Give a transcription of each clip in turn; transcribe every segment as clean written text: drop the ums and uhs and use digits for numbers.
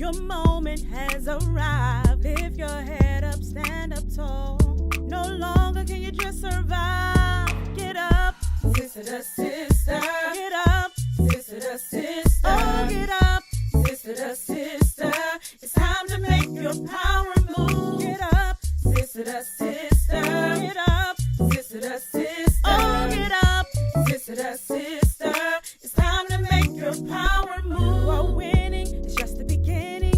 Your moment has arrived. Lift your head up, stand up tall. No longer can you just survive. Get up, sister to sister. Get up, sister to sister. Oh, get up, sister to sister. It's time to make your power move. Get up, sister to sister. Get up, sister to sister. Oh, get up, sister to sister. It's time to make your power move. You are winning, it's just the beginning.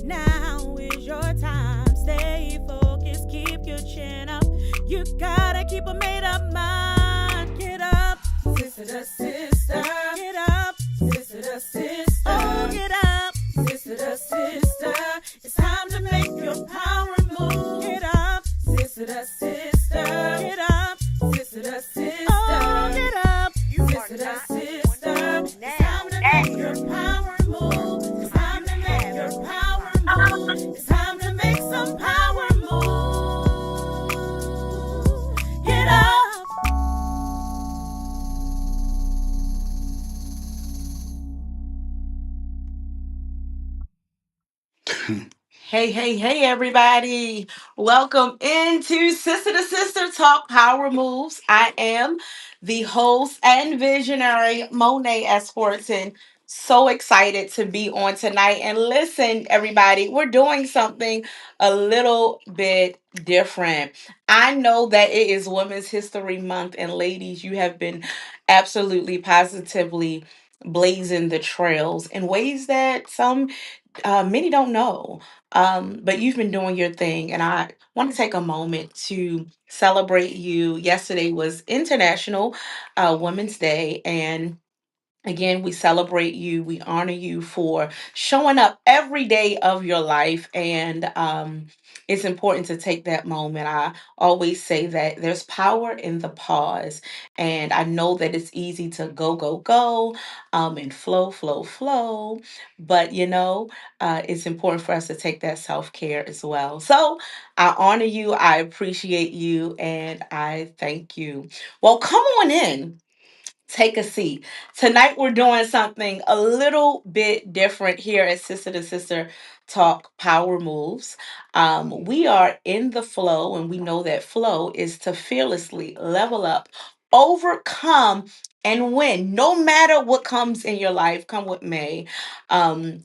Now is your time. Stay focused, keep your chin up. You gotta keep a made up mind. Get up, sister to sister. Get up, sister to sister. Oh, get up, sister to sister. It's time to make your power move. Get up, sister to sister. Get up, sister to sister. Oh, get up, sister to sister. It's time to make your power move. It's time to make your power move. It's time to make some power move. Get up. Hey, hey, hey, everybody. Welcome into Sister to Sister Talk Power Moves. I am the host and visionary, Monet S. Horton. So excited to be on tonight. And listen, everybody, we're doing something a little bit different. I know that it is Women's History Month, and ladies, you have been absolutely positively blazing the trails in ways that many don't know. But you've been doing your thing, and I want to take a moment to celebrate you. Yesterday was International Women's Day, and again, we celebrate you. We honor you for showing up every day of your life. And it's important to take that moment. I always say that there's power in the pause. And I know that it's easy to go, go, go, and flow, flow, flow. But, it's important for us to take that self care as well. So I honor you. I appreciate you. And I thank you. Well, come on in. Take a seat. Tonight we're doing something a little bit different here at Sister to Sister Talk Power Moves. We are in the flow, and we know that flow is to fearlessly level up, overcome, and win. No matter what comes in your life, come what may,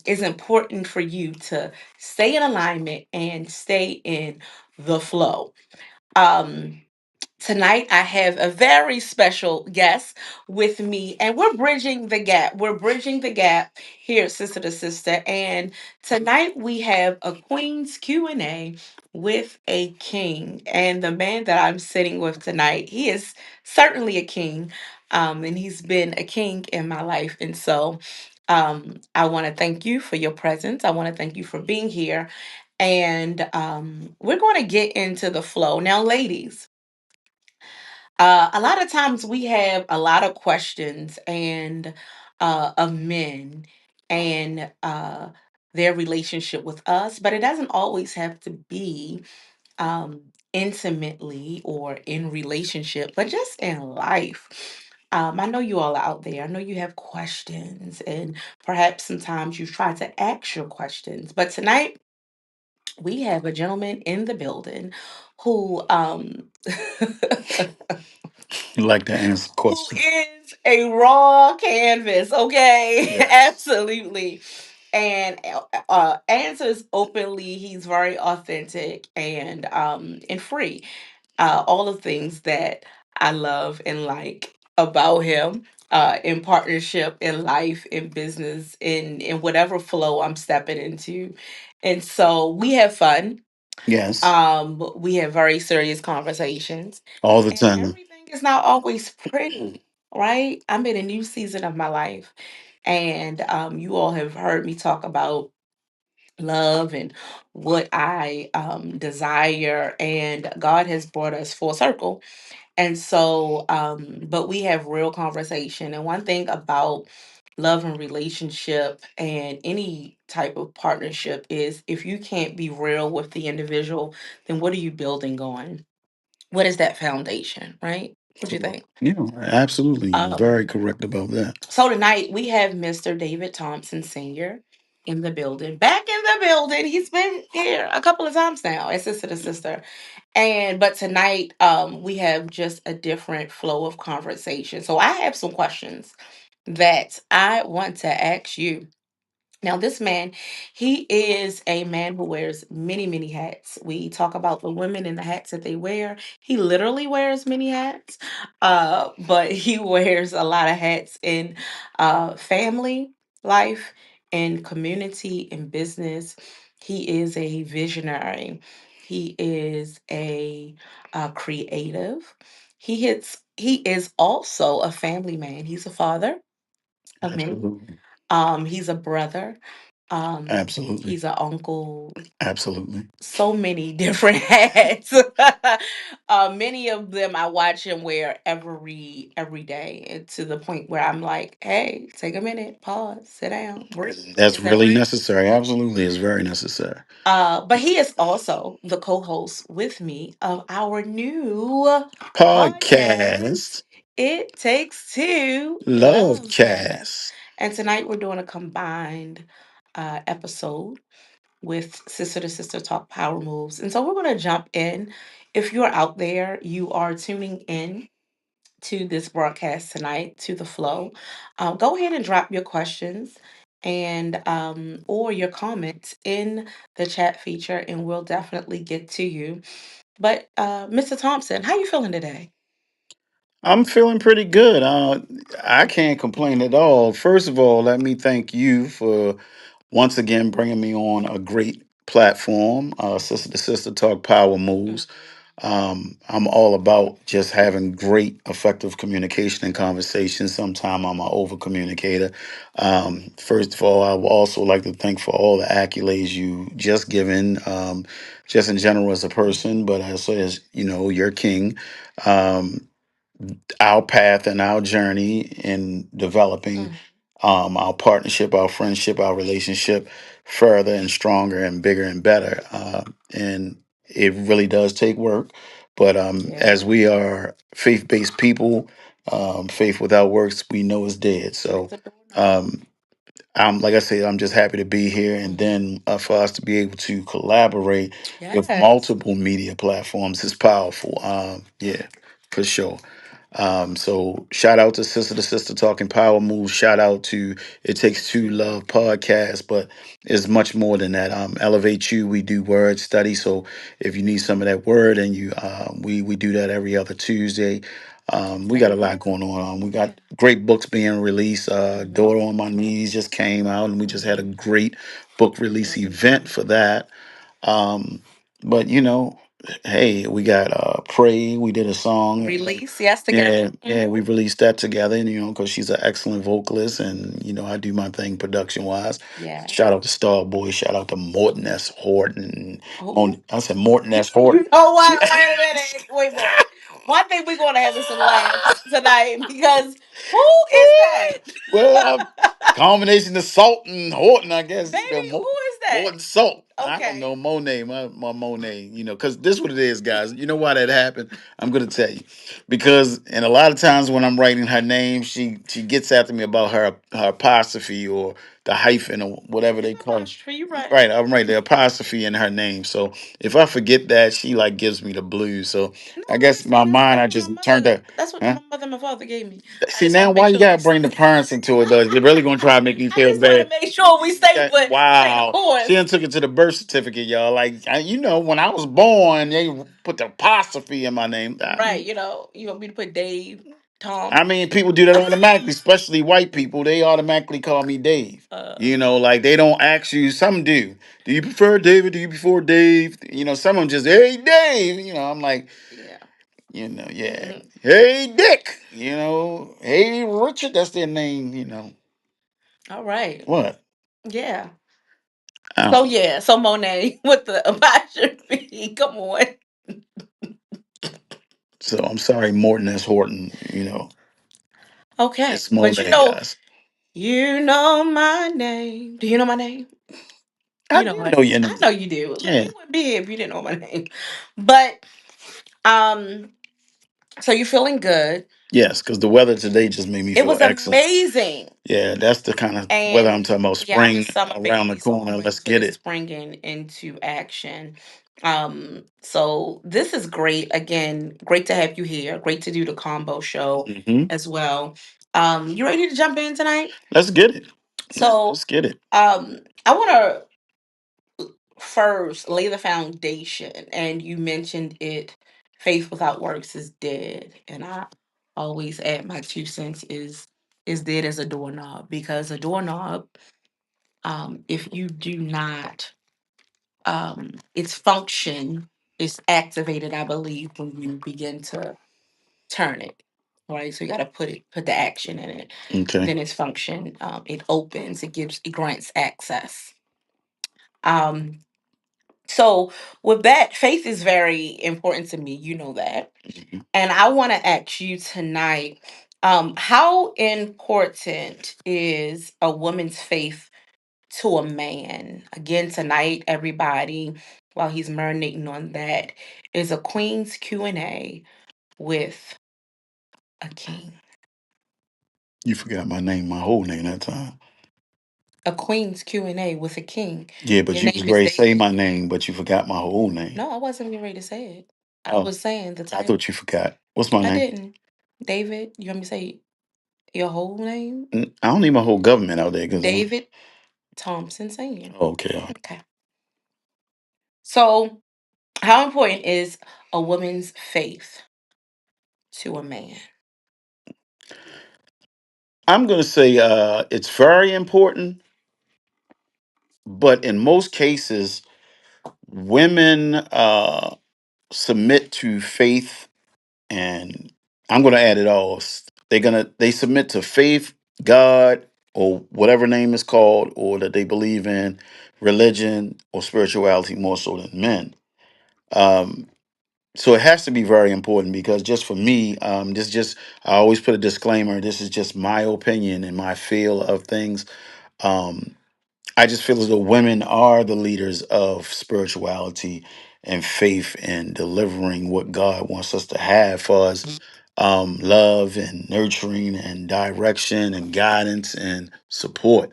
it's important for you to stay in alignment and stay in the flow. Um, Tonight, I have a very special guest with me, and we're bridging the gap. We're bridging the gap here, sister to sister. And tonight, we have a Queen's Q&A with a king. And the man that I'm sitting with tonight, he is certainly a king, and he's been a king in my life. And so, I want to thank you for your presence. I want to thank you for being here. And we're going to get into the flow. Now, ladies, a lot of times we have a lot of questions and of men and their relationship with us, but it doesn't always have to be intimately or in relationship, but just in life. I know you all are out there. I know you have questions, and perhaps sometimes you try to ask your questions. But tonight we have a gentleman in the building who You like to answer who questions. is a raw canvas, okay? Yes. Absolutely. And answers openly. He's very authentic and free. All the things that I love and like about him. In partnership, in life, in business, in whatever flow I'm stepping into. And so we have fun. Yes. We have very serious conversations, All the and time. everything is not always pretty, right? I'm in a new season of my life, and you all have heard me talk about love and what I desire, and God has brought us full circle. And so, but we have real conversation. And one thing about love and relationship and any type of partnership is if you can't be real with the individual, then what are you building on? What is that foundation, right? What do you think? Yeah, absolutely. You're very Um, correct about that. so tonight we have Mr. David Thompson Sr. in the building. Back in the building. He's been here a couple of times now as Sister to Sister. And but tonight we have just a different flow of conversation. So I have some questions that I want to ask you. Now, this man, he is a man who wears many, many hats. We talk about the women and the hats that they wear. He literally wears many hats, but he wears a lot of hats in family life, in community, in business. He is a visionary. He is a creative. He is also a family man. He's a father of many. Absolutely. He's a brother. Absolutely. He's an uncle. Absolutely. So many different hats. Many of them I watch him wear every day, and to the point where I'm like, "Hey, take a minute, pause, sit down, breathe." That's Is that really right? necessary. Absolutely. It's very necessary. But he is also the co-host with me of our new podcast. Podcast. It takes two lovecast, Lovecast. and tonight we're doing a combined episode with Sister to Sister Talk Power Moves. And so we're going to jump in. If you're out there, you are tuning in to this broadcast tonight, to the flow. Go ahead and drop your questions and or your comments in the chat feature, and we'll definitely get to you. But Mr. Thompson, how you feeling today? I'm feeling pretty good. I can't complain at all. First of all, let me thank you for once again bringing me on a great platform, Sister to Sister Talk Power Moves. I'm all about just having great, effective communication and conversation. Sometimes I'm an over communicator. First of all, I would also like to thank for all the accolades you just given, just in general as a person, but as your king. Um, our path and our journey in developing Mm, our partnership, our friendship, our relationship further and stronger and bigger and better. And it really does take work. But as yeah. we are faith based people, faith without works, we know is dead. It's So, a doorknob. um, like I said, I'm just happy to be here, and Mhm. then for us to be able to collaborate with Yes. multiple media platforms is powerful. Yeah, for sure. So shout out to Sister to Sister Talking Power Moves. Shout out to It Takes Two Love podcast, but it's much more than that. Elevate You. We do word study, so if you need some of that word, and we do that every other Tuesday. We got a Same lot here. going on. We got great books being released. Mhm. Daughter on My Knees just came out, and we just had a great book release event Mhm. for that. Um, but hey, we got Pray. We did a song. Release, yes, together. Yeah, yeah, we released that together, and because she's an excellent vocalist, and I do my thing production wise. Yeah. Shout out to Starboy. Shout out to Morton S. Horton. Who? I said Morton S. You Horton. know what? Wait a minute. Wait a minute. One thing we're gonna have is some laughs tonight because who is that? Well, combination of Salt and Horton, I guess. Baby, who is that? Horton Salt. I don't Okay. know Monet, my Monet. Because this what it is, guys. You know why that happened? I'm gonna tell you, because and a lot of times when I'm writing her name, she gets after me about her apostrophe or the hyphen or whatever It's they an call it. apostrophe, you right. Right, I'm right. The apostrophe in her name. So if I forget that, she like gives me the blues. So No, I guess my listen, mind, I that's what just my turned mother her. that's what Huh? my mother and my father gave me. I See just want now, to why make you sure gotta we bring the parents into it though? You're really gonna try to make me I feel just want to bad. make sure we stay stay the Wow, she course. done took it to the birth certificate, y'all. Like when I was born, they put the apostrophe in my name. Right, you want me to put Dave, I Tom, mean, people do that automatically, especially white people. They automatically call me Dave. uh Like they don't ask you. Some do. Do you prefer David? Do you prefer Dave? Some of them just, hey Dave. I'm like, yeah. yeah. Mhm. Hey Dick. Hey Richard. That's their name. All right. What? Yeah. I So don't know. yeah, so Monet with the apostrophe. Come on. So I'm sorry, Morton S. Horton. Okay. It's But Monet, guys. you know my name. Do you know my name? I You know do what? know your I name. know you do. Yeah. You wouldn't be here if you didn't know my name. But um, so you're feeling good. Yes, because the weather today just made me It feel was excellent. amazing. Yeah, that's the kind of weather I'm And talking about. yeah, I'm a Spring summer around the baby, so corner. I'm ready Let's for get this it. springing into action. So this is great. Again, great to have you here. Great to do the combo show Hmm. as well. You ready to jump in tonight? Let's get it. So Let's get it. I want to first lay the foundation, and you mentioned it, faith without works is dead, and I always add my 2 cents is dead as a doorknob, because a doorknob, if you do not, its function is activated, I believe, when you begin to turn it. Right, so you got to put the action in it. Okay. Then its function, it opens, it grants access. um So, with that, faith is very important to me. You know that. Mhm. And I want to ask you tonight, how important is a woman's faith to a man? Again, tonight, everybody, while he's marinating on that, is a Queen's Q&A with a king. You forgot my name, my whole name that time. A Queen's Q&A with a king. Yeah, but Your you name was is ready to say David. my name, but you forgot my whole name. No, I wasn't getting ready to say it. I Oh, was saying the I title. thought you forgot. What's my I name? didn't. David, you want me to say your whole name? I don't need my whole government out there because I'm. David Thompson Sr. Oh, okay. Okay. So, how important is a woman's faith to a man? I'm gonna say it's very important, but in most cases, women submit to faith, and I'm gonna add it all. They submit to faith, God, or whatever name is called, or that they believe in, religion or spirituality more so than men. Um, so it has to be very important because just for me, this just I always put a disclaimer. This is just my opinion and my feel of things. Um, I just feel as though women are the leaders of spirituality and faith and delivering what God wants us to have for us, love and nurturing and direction and guidance and support.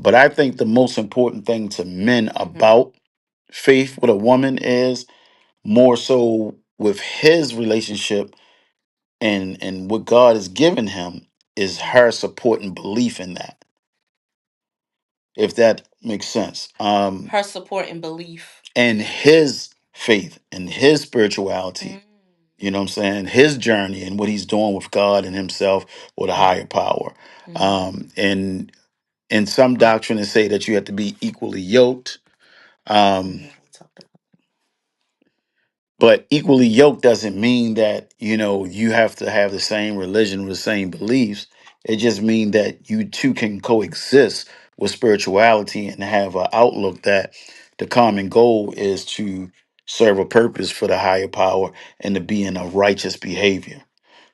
But I think the most important thing to men Hmm. about faith with a woman is more so with his relationship and what God has given him is her support and belief in that, if that makes sense. Her support and belief. And his faith and his spirituality, Mm. you know what I'm saying? His journey and what he's doing with God and himself or the higher power. And in some doctrines say that you have to be equally yoked. Um, Yeah, we talked about. But equally yoked doesn't mean that, you have to have the same religion or the same beliefs. It just means that you two can coexist with spirituality and have an outlook that the common goal is to serve a purpose for the higher power and to be in a righteous behavior.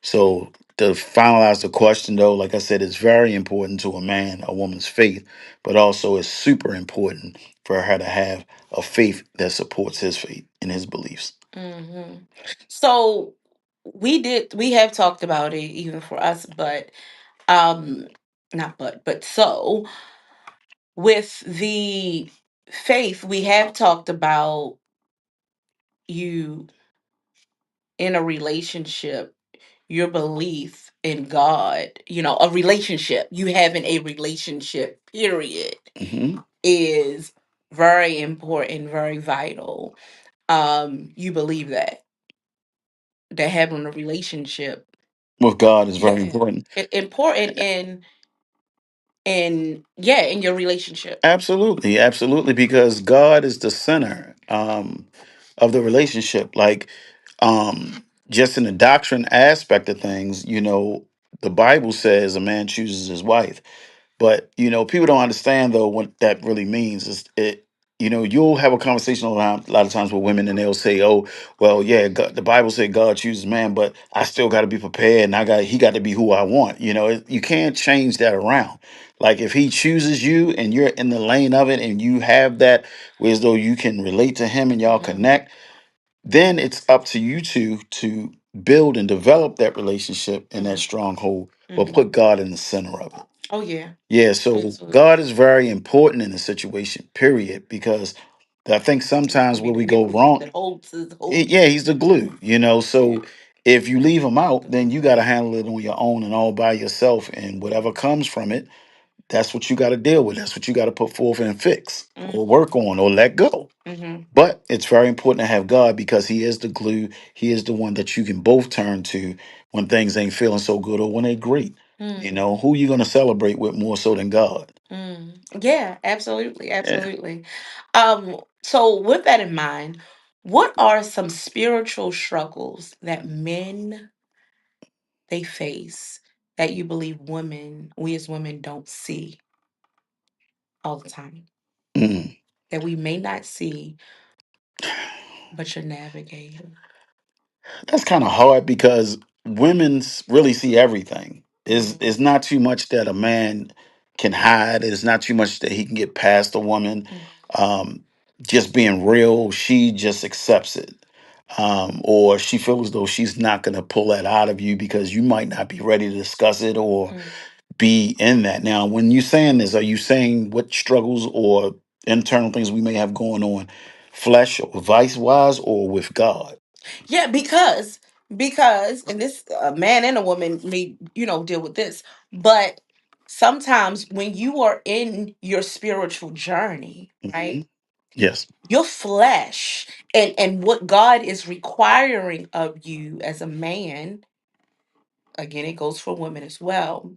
So to finalize the question though, like I said, it's very important to a man, a woman's faith, but also it's super important for her to have a faith that supports his faith and his beliefs. Hmm. So we have talked about it even for us, but um, not but so with the faith, we have talked about you in a relationship, your belief in God, a relationship, you having a relationship, period, Hmm. is very important, very vital. You believe that having a relationship, With God is very yeah, important. important in yeah, in your relationship. Absolutely, absolutely, because God is the center of the relationship. Like, just in the doctrine aspect of things, the Bible says a man chooses his wife. But people don't understand though what that really means. Is it? You'll have a conversation a lot of times with women, and they'll say, "Oh, well, yeah, God, the Bible said God chooses man, but I still got to be prepared, and he got to be who I want." You can't change that around. Like if He chooses you, and you're in the lane of it, and you have that, as though you can relate to Him and y'all Hmm. connect, then it's up to you two to build and develop that relationship and that Mhm. stronghold, but Mhm. put God in the center of it. Oh yeah. Yeah, so Absolutely. God is very important in the situation, period, because I think He sometimes could be where the we go glue wrong, that holds his whole. yeah, he's the glue, Yeah. So if you leave him out, then you got to handle it on your own and all by yourself, and whatever comes from it, that's what you got to deal with. That's what you got to put forth and fix or Mhm. work on or let go. Mhm. But it's very important to have God because He is the glue. He is the one that you can both turn to when things ain't feeling so good or when they're great. Mm. Who you gonna celebrate with more so than God? Mm. Yeah, absolutely, Yeah. absolutely. So with that in mind, what are some spiritual struggles that men they face that you believe we as women don't see all the time? Mm. That we may not see, but you're navigating. That's kind of hard because really see everything. Mm-hmm. Is not too much that a man can hide. It's not too much that he can get past a woman. Um, just being real, she just accepts it. Or she feels as though she's not going to pull that out of you because you might not be ready to discuss it or Mm-hmm. be in that. Now, when you saying this, are you saying what struggles or internal things we may have going on, flesh or vice wise, or with God? Yeah, because and this a man and a woman may deal with this, but sometimes when you are in your spiritual journey, Hmm. right, Yes. your flesh and what God is requiring of you as a man, again, it goes for women as well,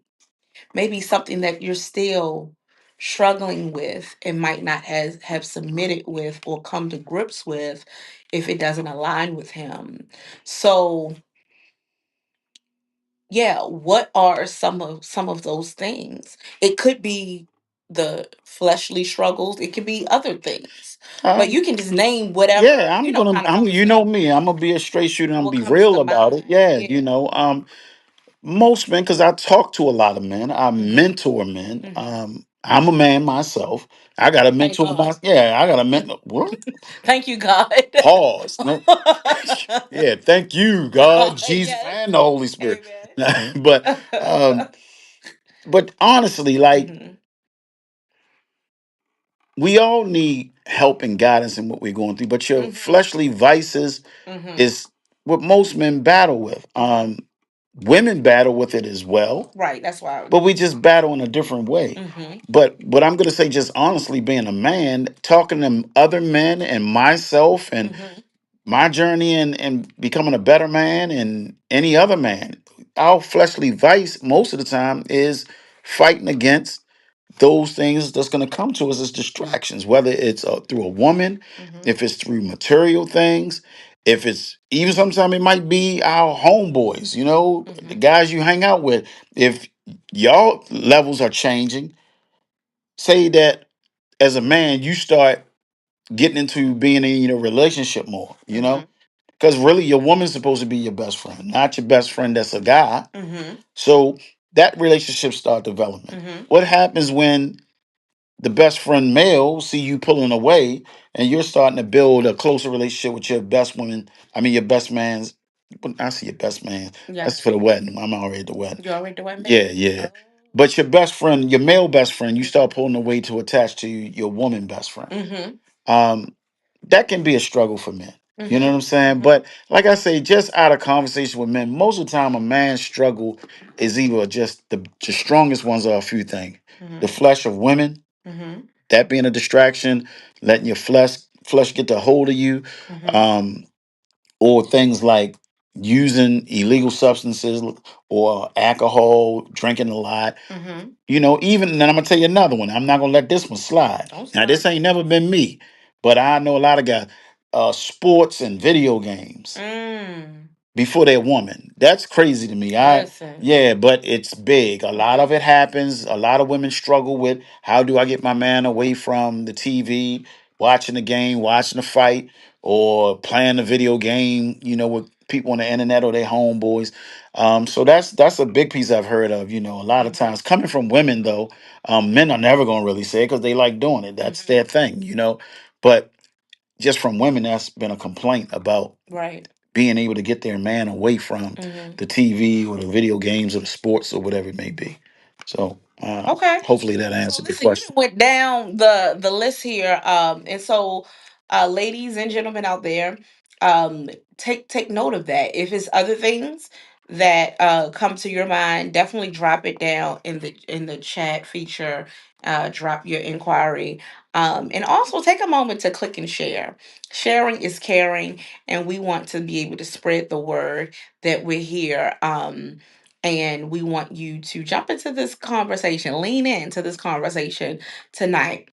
maybe something that you're still struggling with and might not have submitted with or come to grips with if it doesn't align with him. So yeah, what are some of those things? It could be the fleshly struggles, it could be other things, but Um, you can just name whatever yeah, kind of I'm, comes you to know me, I'm gonna be a straight shooter and I'm gonna what be comes real to about it. mind. Yeah, Yeah. most men, because I talk to a lot of men, I Hmm. mentor men. Hmm. I'm a man myself. I got a Thank mentor God. my, yeah, I got a mentor. What? Thank you, God. Pause. Yeah, thank you, God, Jesus, Yes. and the Holy Spirit. Amen. but um, but honestly, like Hmm. we all need help and guidance in what we're going through. But your Hmm. fleshly vices Hmm. is what most men battle with. Hmm. Women battle with it as well, Right. That's why. but we just battle in a different way. Hmm. But what I'm going to say, just honestly, being a man, talking to other men and myself and Hmm. my journey and becoming a better man and any other man, our fleshly vice most of the time is fighting against those things that's going to come to us as distractions, whether it's through a woman, Hmm. if it's through material things, if it's even sometimes it might be our homeboys, the Hmm. guys you hang out with. If y'all levels are changing, say that as a man, you start getting into being in your relationship more, Hmm. because really your woman's supposed to be your best friend, not your best friend that's a guy. Hmm. So that relationship start development. Hmm. What happens when the best friend male see you pulling away and you're starting to build a closer relationship with your best woman? I mean, your best man's. But I see your best man. Yeah. That's for the wedding. I'm already at the wedding. You already doing, baby? Yeah, yeah. Oh. But your best friend, your male best friend, you start pulling away to attach to your woman best friend. Mm-hmm. Um, that can be a struggle for men. You know what Mm-hmm. I'm saying? Mm-hmm. But like I say, just out of conversation with men, most of the time a man's struggle is either just the strongest ones are a few things. The Mm-hmm. flesh of women, Mm-hmm. that being a distraction, letting your flesh get the hold of you, Mm-hmm. um, or things like using illegal substances or alcohol, drinking a lot. Mm-hmm. Even then I'm gonna tell you another one. I'm not gonna let this one slide. Don't Now slide. this ain't never been me, but I know a lot of guys, sports and video games Mm. before they're woman. That's crazy to me. Listen. Yeah, but it's big. A lot of it happens. A lot of women struggle with how do I get my man away from the TV, watching the game, watching the fight, or playing the video game, with people on the internet or their homeboys. So that's a big piece I've heard of, a lot of Mm-hmm. times. Coming from women though, men are never gonna really say it because they like doing it. That's Mm-hmm. their thing. But just from women, that's been a complaint about Right. being able to get their man away from Hmm. the TV or the video games or the sports or whatever it may be. So Okay. hopefully that So answered the listen, you question. done went down the list here, and so, ladies and gentlemen out there, um, take note of that. If it's other things that come to your mind, definitely drop it down in the chat feature. Drop your inquiry, and also take a moment to click and share. Sharing is caring, and we want to be able to spread the word that we're here. And we want you to jump into this conversation, lean into this conversation tonight.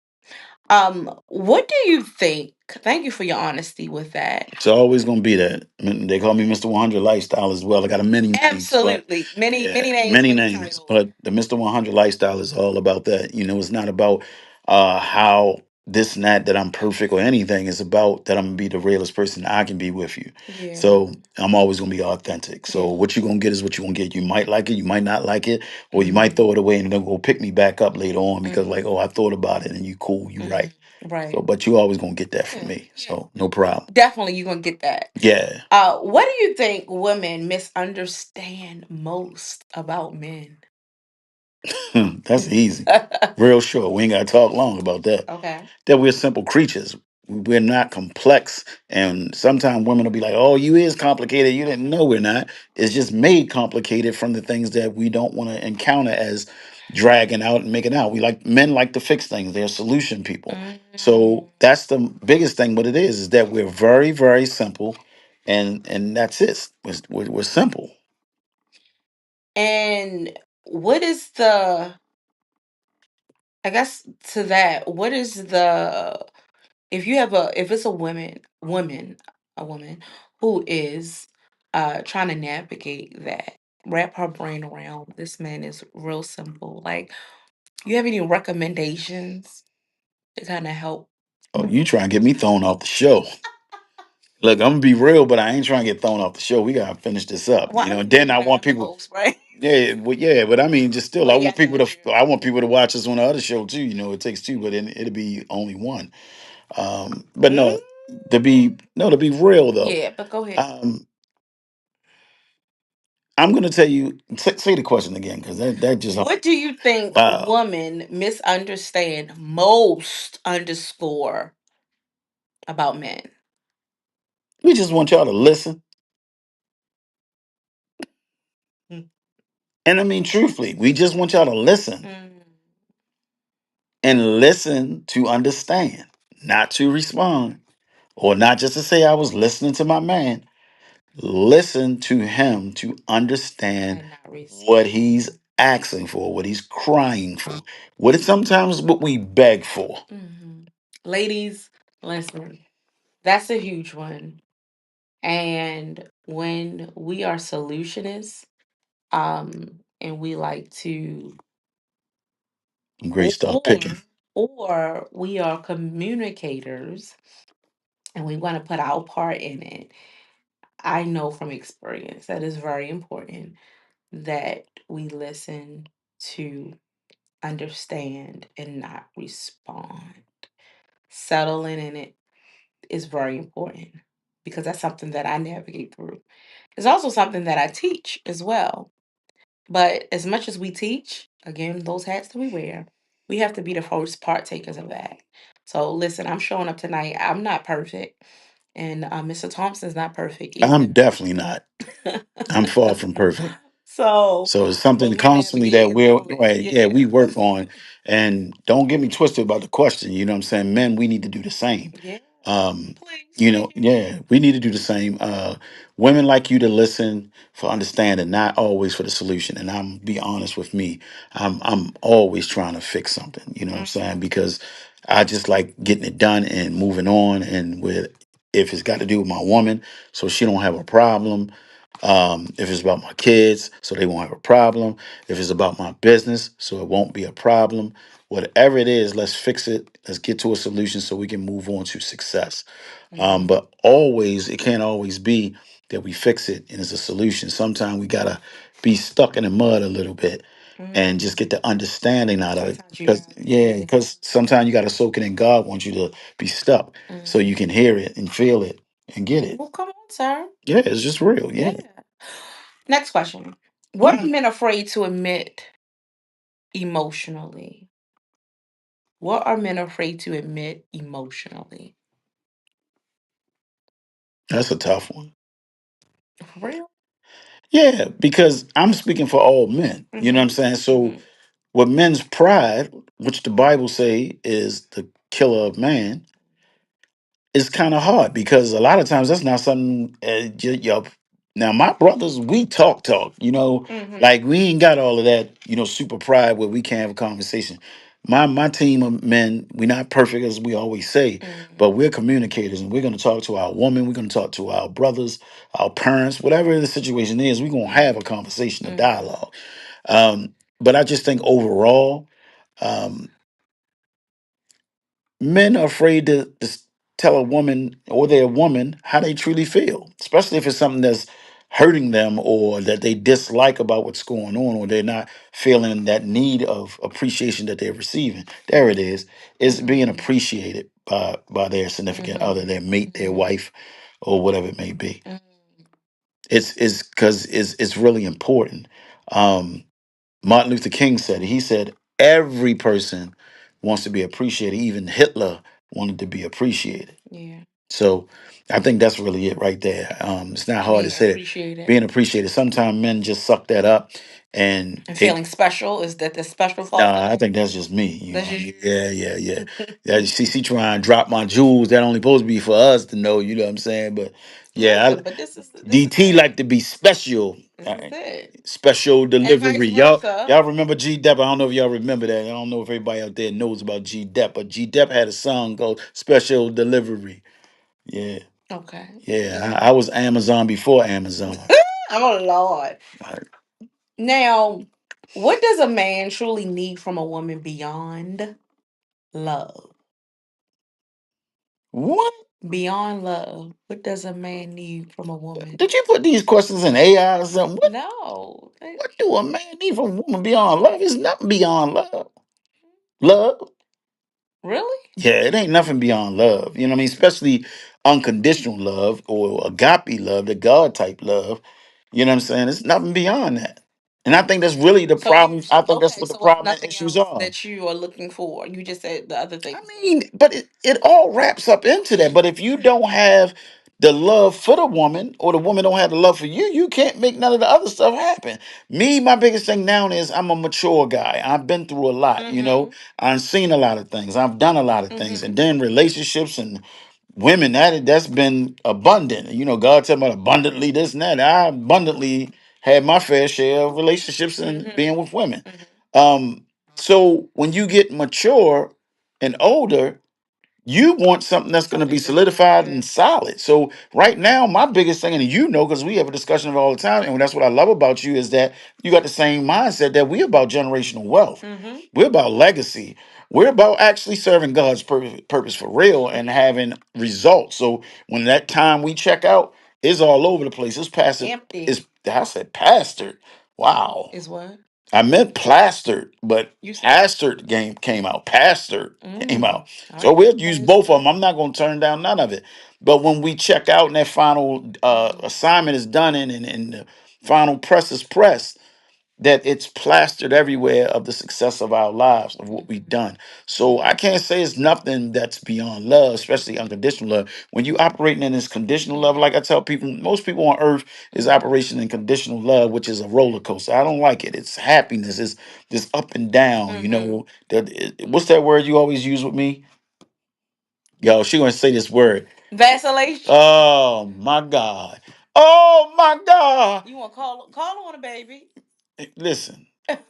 What do you think? Thank you for your honesty with that. It's always going to be that. I mean, they call me Mr. 100 Lifestyle as well. I got a many names, but Absolutely. Many yeah, names, many many names. titles. But the Mr. 100 Lifestyle is all about that. It's not about how this and that I'm perfect or anything. It's about that I'm going to be the realest person I can be with you. Yeah. So I'm always going to be authentic. So Yeah. what you're going to get is what you're going to get. You might like it, you might not like it, or you might Hmm. throw it away and then go pick me back up later on because, like, Hmm. oh, I thought about it and you cool, you Hmm. right. So, Right. but you always going to get that from Yeah. me. Yeah. So, no problem. Definitely, you're gonna get that. Yeah. What do you think women misunderstand most about men? That's easy. Real short. We ain't got to talk long about that. Okay. That we're simple creatures. We're not complex. And sometimes women will be like, oh, you is complicated. You didn't know we're not. It's just made complicated from the things that we don't want to encounter as dragging out and making out. Men like to fix things. They're solution people. Mm. So that's the biggest thing. What it is that we're very, very simple. And that's it. We're simple. And what is the, I guess to that, what is the, if you have if it's a a woman who is trying to navigate that, wrap her brain around this man is real simple. Like, you have any recommendations to kind of help? Oh, you trying to get me thrown off the show. Look, I'm gonna be real, but I ain't trying to get thrown off the show. We gotta finish this up, Well, I'm And the then I visionary, want I'm the people. host, right? Yeah, well, yeah, but I mean, just still, Oh I yeah, want I people got you. to. I want people to watch us on the other show too. It takes two, but then it'll be only one. But Mm, no, to be real though, yeah, but go ahead. um, I'm gonna tell you. Say the question again, because that just. What do you think Wow, women misunderstand most underscore about men? we just want y'all to listen, Mm. and I mean, truthfully, we just want y'all to listen Mm. and listen to understand, not to respond. Or not just to say I was listening to my man, listen to him to understand And not what he's respond. asking for, what he's crying for, what it's sometimes what we beg for. Hmm. Ladies, listen, that's a huge one. And when we are solutionists, and we like to, Great stuff or picking. we are communicators and we want to put our part in it. I know from experience that it's very important that we listen to understand and not respond. Settling in it is very important because that's something that I navigate through. It's also something that I teach as well. But as much as we teach, again, those hats that we wear, we have to be the first partakers of that. So listen, I'm showing up tonight. I'm not perfect, and Mr. Thompson's not perfect I'm either. definitely not. I'm far from perfect. So, So it's something but we're constantly that navigating we're through it. right, yeah, Yeah. we work on. And don't get me twisted about the question. You know what I'm saying? Men, we need to do the same. Yeah. Um, Please, we hear you. yeah, we need to do the same. Women like you to listen for understanding, not always for the solution. And I'm be honest with me, I'm always trying to fix something. You know what I'm saying? Mhm. Because I just like getting it done and moving on. And with if it's got to do with my woman, so she don't have a problem. If it's about my kids, so they won't have a problem. If it's about my business, so it won't be a problem. Whatever it is, let's fix it. Let's get to a solution so we can move on to success. Mhm. But always, it can't always be that we fix it and it's a solution. Sometimes we gotta be stuck in the mud a little bit and just Mm. get the understanding out of it. Sometimes you Because got to. yeah, Yeah. because sometimes you gotta soak it in. God wants you to be stuck so you Mhm. can hear it and feel it. and get it. Well, come on, sir. Yeah, it's just real. Yeah. Yeah. Next question. What are Mm, men afraid to admit emotionally? What are men afraid to admit emotionally? that's a tough one. For real? Yeah, because I'm speaking for all men. You know what I'm Mm-hmm. saying? So Mm-hmm. with men's pride, which the Bible say is the killer of man, it's kind of hard because a lot of times that's not something now my brothers, we talk, Mm-hmm. like we ain't got all of that, super pride where we can't have a conversation. My team of men, we're not perfect as we always say, but we're communicators and we're going to talk to our woman, we're going to talk to our brothers, our parents, whatever the situation is, we're going to have a conversation, a Mm-hmm. dialogue. But I just think overall, um, men are afraid to tell a woman or their woman how they truly feel, especially if it's something that's hurting them or that they dislike about what's going on, or they're not feeling that need of appreciation that they're receiving. There it is being Mm-hmm. appreciated by their significant other, their mate, their wife, or whatever it may be. Mm-hmm. It's because it's really important. Um, Martin Luther King said it. He said every person wants to be appreciated. Even Hitler wanted to be appreciated. Yeah. So I think that's really it right there. It's not hard to Being say it. appreciated Being appreciated. Sometimes men just suck that up, and and they. feeling special. Is that the special part of Nah, I it? think that's just me. That's just Yeah, yeah, yeah. you. Yeah, she trying to drop my jewels. That only supposed to be for us to know. You know what I'm saying? But yeah, Listen, but this is DT like it. to be special. This is it. Special And delivery. vice Y'all versa. remember G Dep? I don't know if y'all remember that. I don't know if everybody out there knows about G Dep, but G Dep had a song called Special Delivery. Yeah. Okay. Yeah. I was Amazon before Amazon. Oh Lord. Like, Now, what does a man truly need from a woman beyond love? what? Beyond love, what does a man need from a woman? Did you put these questions in AI or something? No. What do a man need from a woman beyond love? It's nothing beyond love. Love? Really? Yeah, it ain't nothing beyond love. You know what I mean? Especially unconditional love or agape love, the God type love. You know what I'm saying? It's nothing beyond that. And I think that's really the So you problem. I think that's okay, what the so it's problem and nothing issues else are. that you are looking for. You just said the other I things. mean, but it all wraps up into that. But if you don't have the love for the woman, or the woman don't have the love for you, you can't make none of the other stuff happen. Me, my biggest thing now is I'm a mature guy. I've been through a lot, Mm-hmm. I've seen a lot of things. I've done a lot of things. Mm-hmm. And then relationships and women, that's been abundant. God tell me abundantly this and that. I abundantly had my fair share of relationships and Mm-hmm. being with women. Mm-hmm. Um, so when you get mature and older, you want something that's going to be Something that's solidified and solid. solid. So right now, my biggest thing, and because we have a discussion of it all the time, and that's what I love about you, is that you got the same mindset that we're about generational wealth. Mm-hmm. We're about legacy. We're about actually serving God's purpose for real and Mm-hmm. having results. So when that time we check out, it's all over the place. It's passive. Empty I said pastored. Wow. is what? I meant plastered, but You said pastored game came out. Pastored came out. all So right, we'll use both of Pastor. them. I'm not going to turn down none of it. But when we check out and that final Mm-hmm. assignment is done and the final press is pressed, that it's plastered everywhere of the success of our lives, of what we've done. So I can't say it's nothing that's beyond love, especially unconditional love. When you operating in this conditional love, like I tell people, most people on earth is Mm-hmm. operation in conditional love, which is a roller coaster. I don't like it. It's happiness. It's this up and down. Mm-hmm. What's that word you always use with me? Yo, she gonna say this word. Vacillation. Oh my God. Oh my God. You want to call on a baby? Listen,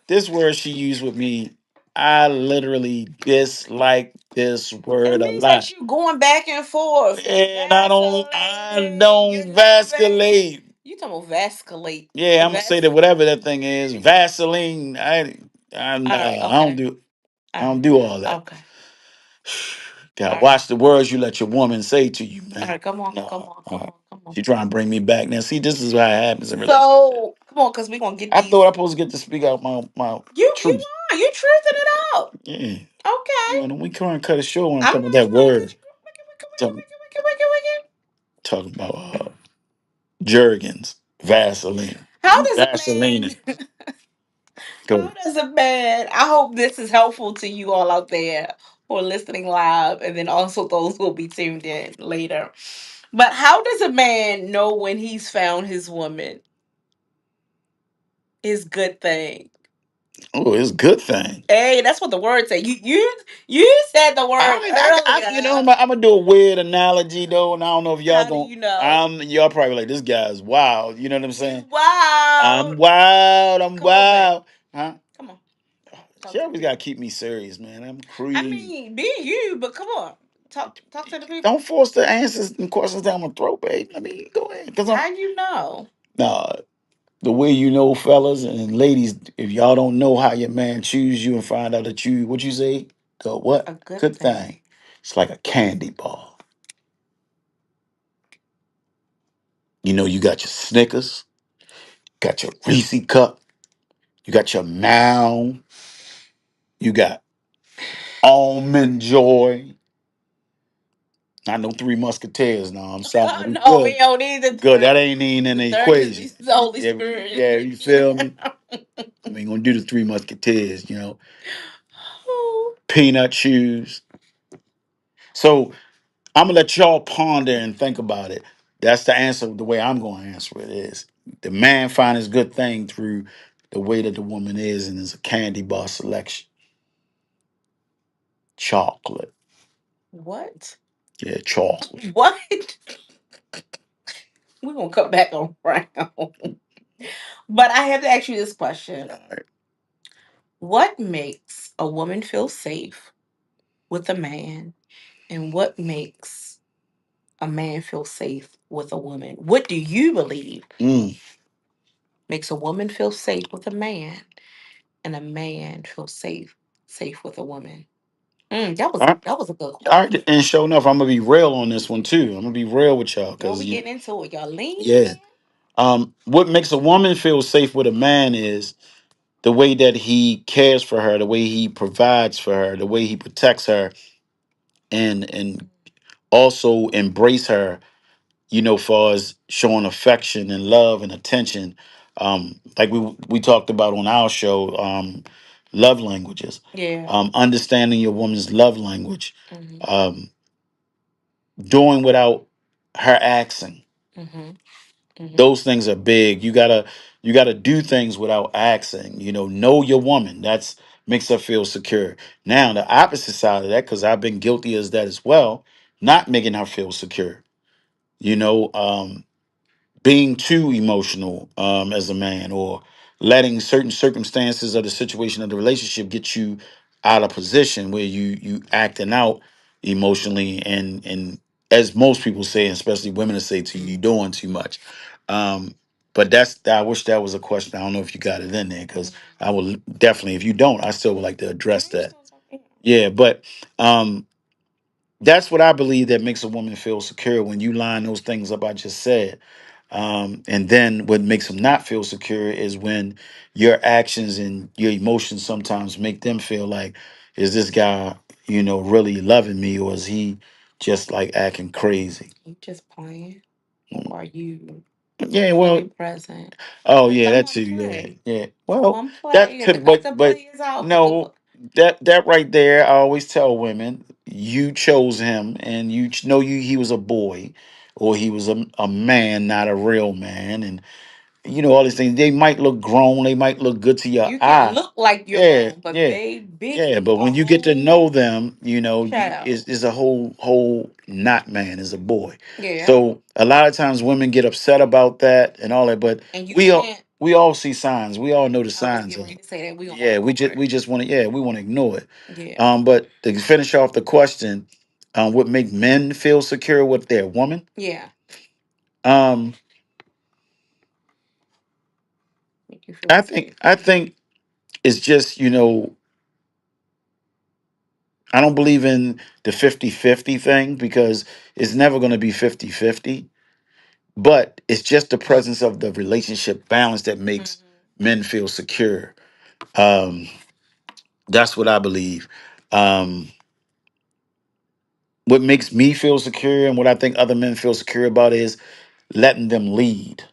this word she used with me, I literally dislike this It word a means that lot. you going back and forth. You And I vacillating. don't vasculate. You talking about vasculate? Yeah, I'm gonna say that whatever that thing is, Vaseline. All right. I don't Okay. do All I don't right. do all that. Okay. All God, right. watch the words you let your woman say to you, All man. right. Come on. No, Come on. all Come right. on. Come on. She trying to bring me back now. See, this is what happens in relationships. So come on, cause we gonna get I these. thought I supposed to get to speak out my You truth. are you truthing it out. Yeah. Okay. Don't we trying to cut it short when I'm I'm talking about not that trying to cut word. you. Wicked, wicked, wicked, Talking- wicked, wicked, wicked, wicked. talking about Jergens, Vaseline, How does a Vaseline. man Go. how does a man I hope this is helpful to you all out there who are listening live and then also those who will be tuned in later. But how does a man know when he's found his woman? His good thing. Oh, it's a good thing. Hey, that's what the word say. You said the word You know, earlier. I'm gonna do a weird analogy though, and I don't know if y'all How do gonna. you know? Y'all probably like this guy is wild. You know what I'm He's saying? I'm wild. wild. I'm Come on, babe. wild. Huh? Come on. She Talk to the always gotta people. keep me serious, man. I'm I crazy. mean, be you, but come on. Talk to the people. Don't force the answers and questions down my throat, babe. I mean, go ahead. Cause I'm How you know? nah. The way you know, fellas and ladies, if y'all don't know how your man choose you and find out that you, what you say, the what? A good Good thing. thing. It's like a candy bar. You know, you got your Snickers, got your Reese cup, you got your Mound, you got Almond Joy. Not no Three Musketeers. No, I'm sorry. We No, we good. don't need the Good. That third. ain't even in The the third is equation. the Holy Yeah, Spirit. yeah, you feel me? We ain't gonna do the Three Musketeers, you know. Peanut shoes. So I'm gonna let y'all ponder and think about it. That's the answer. The way I'm gonna answer it is the man find his good thing through the way that the woman is, and it's a candy bar selection. Chocolate. What? Yeah, chocolate. What? We're gonna come back around. But I have to ask you this question. All right. What makes a woman feel safe with a man? And what makes a man feel safe with a woman? What do you believe Mm. makes a woman feel safe with a man and a man feel safe with a woman? All right. That was a good All right. question. And sure enough, I'm gonna be real on this one too. I'm gonna be real with y'all Well, because we you, getting into it, y'all. Lean yeah. in. What makes a woman feel safe with a man is the way that he cares for her, the way he provides for her, the way he protects her, and also embrace her, you know, far as showing affection and love and attention. Like we talked about on our show, love languages. Yeah. Understanding your woman's love language, Mm-hmm. um, doing without her asking. Mm-hmm. Mm-hmm. Those things are big. You gotta do things without asking. You know your woman. That's makes her feel secure. Now the opposite side of that, because I've been guilty as that as well, not making her feel secure. You know, being too emotional as a man, or letting certain circumstances of the situation of the relationship get you out of position where you acting out emotionally, and as most people say, and especially women say to you, you doing too much. um but I wish that was a question. I don't know if you got it in there, because I will definitely, if you don't, I still would like to address that. Yeah, but that's what I believe that makes a woman feel secure, when you line those things up I just said. And then what makes them not feel secure is when your actions and your emotions sometimes make them feel like, is this guy, really loving me, or is he just like acting crazy? You just playing, or are you Yeah, fully well, present? oh Cause yeah, that someone too. Yeah, play, yeah. Well, someone that play, and could, because the but play is out. no, that right there. I always tell women, you chose him, and know he was a boy, or he was a man, not a real man, and all these things. They might look grown, they might look good to your You can eye. look like you're Yeah, grown, but yeah, yeah. baby, But a when you get to know whole them, child. is a whole not man, is a boy. Yeah, So a lot of times women get upset about that and all that, but and you we all can't. we all see signs. We all know the I was signs getting of ready it. to say that we gonna Yeah, ignore it. we just want to, yeah, we want to ignore it. Yeah, But to finish off the question, what make men feel secure with their woman? yeah, Um, make you feel safe. I think it's just, I don't believe in the 50-50 thing, because it's never going to be 50-50. But it's just the presence of the relationship balance that makes Hmm. men feel secure. Um, that's what I believe. Um, what makes me feel secure and what I think other men feel secure about is letting them lead.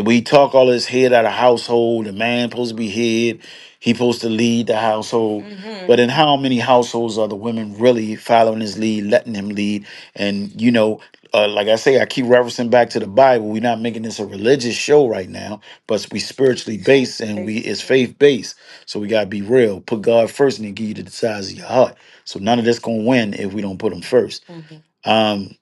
We talk all this head out of household. The man supposed to be head. He supposed to lead the household. But in how many households are the women really following his lead, letting him lead? And like I say, I keep referencing back to the Bible. We're not making this a religious show right now, but we spiritually based and we it's faith based. So we gotta be real. Put God first, and He give you the desires of your heart. So none of this gonna win if we don't put Him first. Um,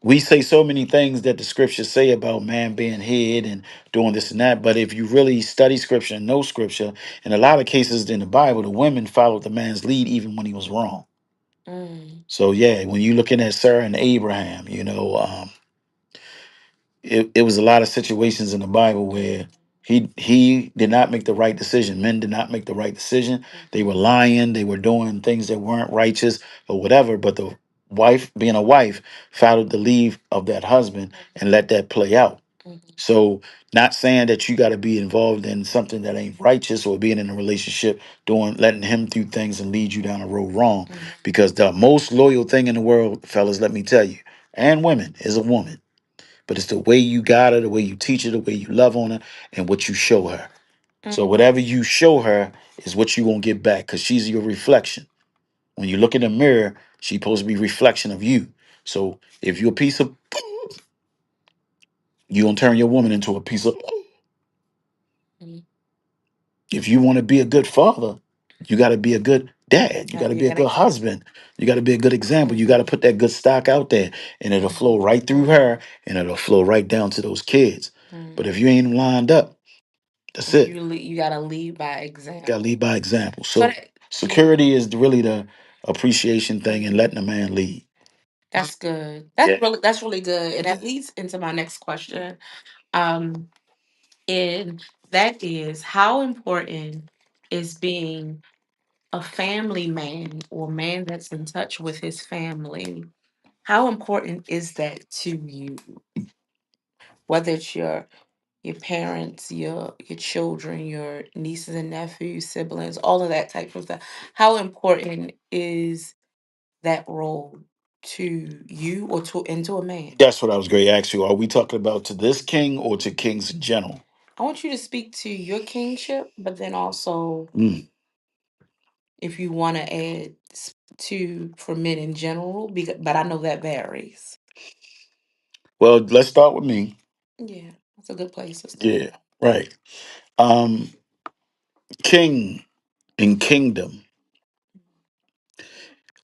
we say so many things that the scriptures say about man being head and doing this and that. But if you really study scripture and know scripture, in a lot of cases in the Bible, the women followed the man's lead even when he was wrong. So yeah, when you're looking at Sarah and Abraham, it was a lot of situations in the Bible where he did not make the right decision. Men did not make the right decision. They were lying. They were doing things that weren't righteous or whatever. But the wife, being a wife, followed the lead of that husband and let that play out. So, not saying that you got to be involved in something that ain't righteous or being in a relationship, doing letting him do things and lead you down a road wrong. Because the most loyal thing in the world, fellas, let me tell you, and women, is a woman. But it's the way you guide her, the way you teach her, the way you love on her, and what you show her. So whatever you show her is what you gonna get back, because she's your reflection. When you look in the mirror, she's supposed to be a reflection of you. So if you're a piece of, you gonna turn your woman into a piece of. If you want to be a good father, you got to be a good dad. You got to be a good husband. You got to be a good example. You got to put that good stock out there, and it'll flow right through her, and it'll flow right down to those kids. But if you ain't lined up, that's it. You gotta lead by Got to example. lead by example. So So security is really the appreciation thing and letting a man lead. that's good. Yeah. That's really good, and that leads into my next question. Um, and that is, how important is being a family man or man that's in touch with his family? How important is that to you? Whether it's your parents, your children, your nieces and nephews, siblings, all of that type of stuff. How important is that role to you or to a man? That's what I was going to ask you. Are we talking about to this king or to kings in general? I want you to speak to your kingship, but then also Mm. if you want to add to for men in general, but I know that varies. Well, let's start with me. Yeah, that's a good place to start. Yeah, right. Um, king and kingdom.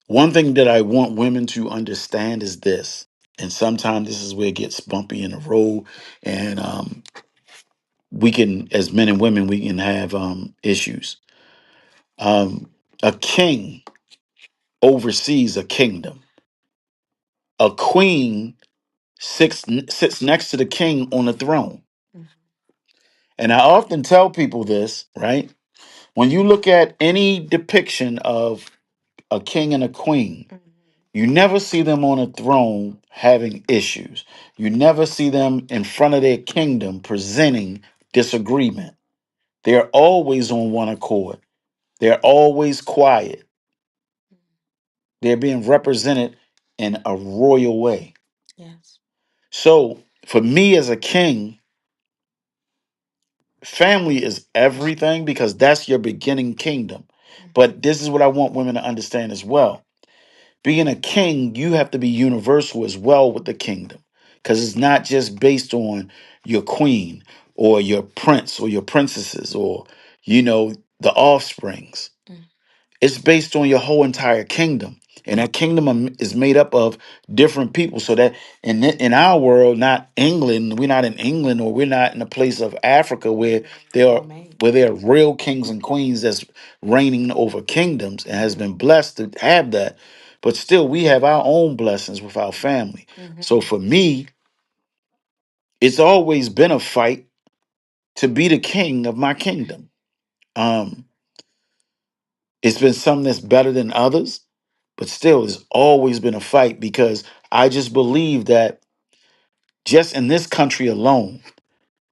One thing that I want women to understand is this, and sometimes this is where it gets bumpy in the road, and we can, as men and women, we can have issues. A king oversees a kingdom. A queen sits next to the king on the throne. Mhm. And I often tell people this, right? When you look at any depiction of a king and a queen, you never see them on a throne having issues. You never see them in front of their kingdom presenting disagreement. They're always on one accord. They're always quiet. They're being represented in a royal way. Yes. So, for me as a king, family is everything because that's your beginning kingdom. But this is what I want women to understand as well. Being a king, you have to be universal as well with the kingdom because it's not just based on your queen or your prince or your princesses or, the offsprings. It's based on your whole entire kingdom. And that kingdom is made up of different people. So that in our world, not England, we're not in England or we're not in a place of Africa where there are where there are real kings and queens that's reigning over kingdoms and has been blessed to have that. But still, we have our own blessings with our family. So for me, it's always been a fight to be the king of my kingdom. Um, it's been something that's better than others. But still, there's always been a fight because I just believe that just in this country alone,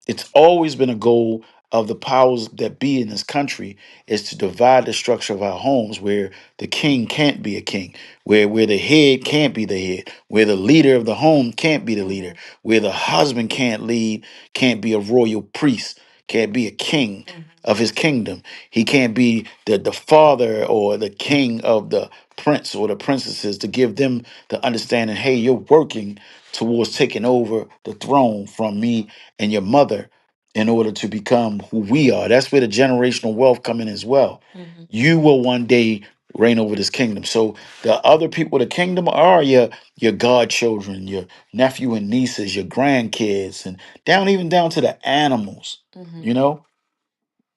it's always been a goal. of the powers that be in this country is to divide the structure of our homes where the king can't be a king, where the head can't be the head, where the leader of the home can't be the leader, where the husband can't lead, can't be a royal priest, can't be a king of his kingdom. He can't be the father or the king of the prince or the princesses to give them the understanding, hey, you're working towards taking over the throne from me and your mother in order to become who we are. That's where the generational wealth come in as well. You will one day reign over this kingdom. So the other people of the kingdom are your godchildren, your nephew and nieces, your grandkids, and down even down to the animals. You know,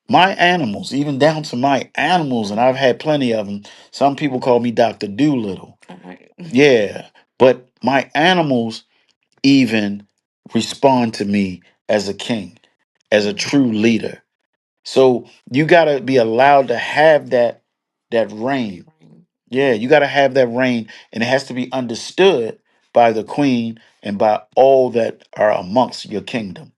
my animals, even down to my animals, and I've had plenty of them. Some people call me Dr. Doolittle. Yeah, but my animals even respond to me as a king, as a true leader. So you gotta be allowed to have that reign. Yeah, you gotta have that reign, and it has to be understood by the queen and by all that are amongst your kingdom.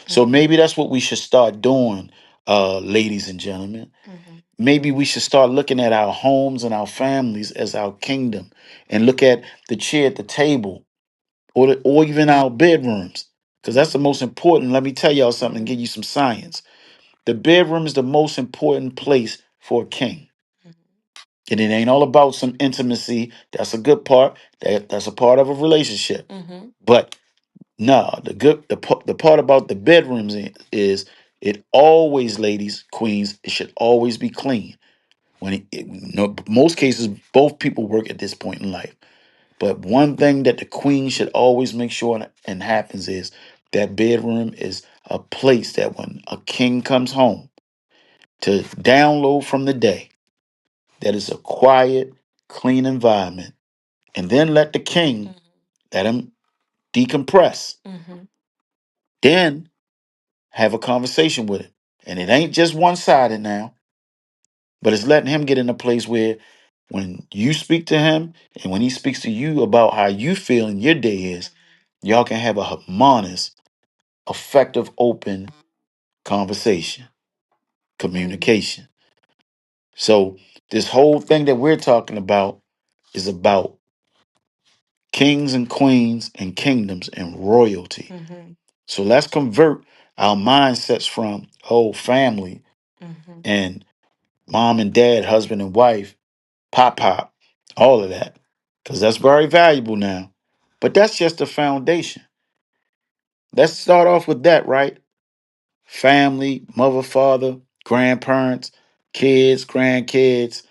So maybe that's what we should start doing, ladies and gentlemen. Maybe we should start looking at our homes and our families as our kingdom, and look at the chair at the table, or even our bedrooms, because that's the most important. Let me tell y'all something and give you some science. The bedroom is the most important place for a king. And it ain't all about some intimacy. That's a good part. That's a part of a relationship. But no, the part about the bedrooms is it always, ladies, queens, it should always be clean. No, most cases, both people work at this point in life. But one thing that the queen should always make sure and happens is that bedroom is a place that when a king comes home to download from the day, that is a quiet, clean environment, and then let the king let him decompress. Then have a conversation with it. And it ain't just one sided now, but it's letting him get in a place where when you speak to him and when he speaks to you about how you feel in your day is, y'all can have a harmonious, effective, open conversation, communication. So this whole thing that we're talking about is about kings and queens and kingdoms and royalty. So let's convert our mindsets from whole family and mom and dad, husband and wife, pop, all of that, because that's very valuable now. But that's just the foundation. Let's start off with that, right? Family, mother, father, grandparents, kids, grandkids,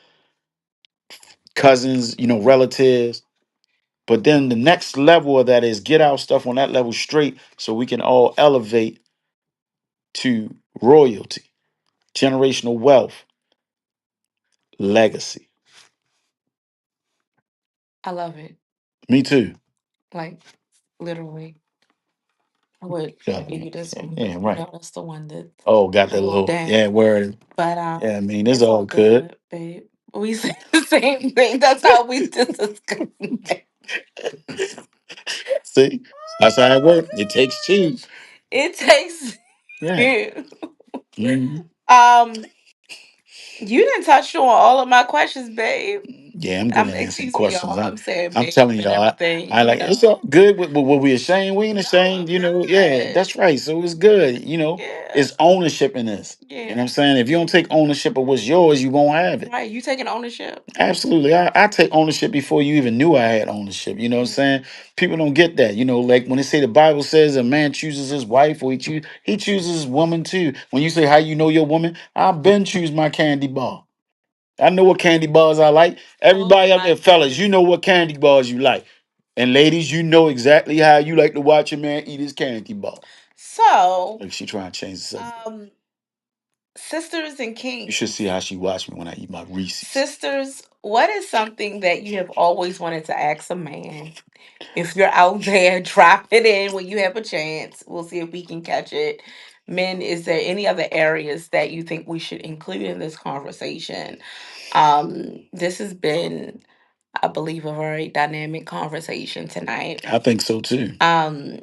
cousins, relatives. But then the next level of that is get our stuff on that level straight so we can all elevate to royalty, generational wealth, legacy. I love it. Me too. Like literally. I would Yeah, give you this one, yeah, but right. that's the one that Oh, got that wrote little, down. yeah, word. But Yeah, I mean, it's it's all all good. good, babe. We say the same thing. That's how we discuss. See, that's how it works. It takes two. It takes Yeah. you. Mhm. Um, you didn't touch on all of my questions, babe. Yeah, I'm good at answering Excuse me, questions. y'all. I'm saying I'm babe telling and y'all, everything. I like it's all good with what we ashamed. We ain't ashamed, Yeah, Good. that's right. So it's good. Yeah. It's ownership in this. You know what Yeah. I'm saying? If you don't take ownership of what's yours, you won't have it. Right. You taking ownership. Absolutely. I take ownership before you even knew I had ownership. You know what I'm saying? People don't get that. Like when they say the Bible says a man chooses his wife or he chooses his woman too. When you say how you know your woman, I've been choose my candy bar. I know what candy bars I like. Everybody Oh out my there, fellas, you goodness. know what candy bars you like. And ladies, you know exactly how you like to watch a man eat his candy bar. So, Look, she trying to change the subject. um, sisters and You should see kings. how she watch me when I eat my Reese's. Sisters, what is something that you have always wanted to ask a man? If you're out there, drop it in when you have a chance. We'll see if we can catch it. Men, is there any other areas that you think we should include in this conversation? This has been, I believe, a very dynamic conversation tonight. I think so too. Um,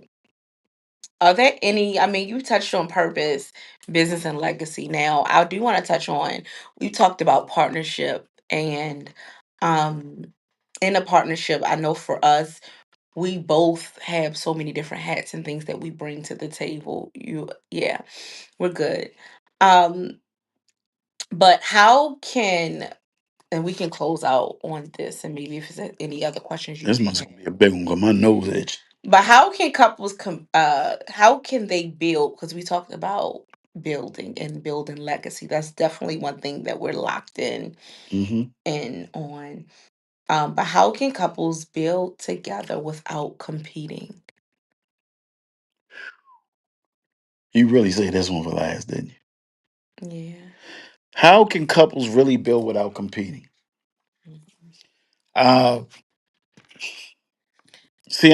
Are there any, I mean, you touched on purpose, business, and legacy. Now, I do want to touch on, we talked about partnership and um in a partnership, I know for us, we both have so many different hats and things that we bring to the table. Yeah, we're good. Um, but how can, and we can close out on this, and maybe if there's any other questions you This may must have. be a big one because my nose itch. But how can couples how can they build, because we talked about building and building legacy. That's definitely one thing that we're locked Hmm. in on. But how can couples build together without competing? You really say this one for last, didn't you? Yeah. How can couples really build without competing? Mhm. Uh, See,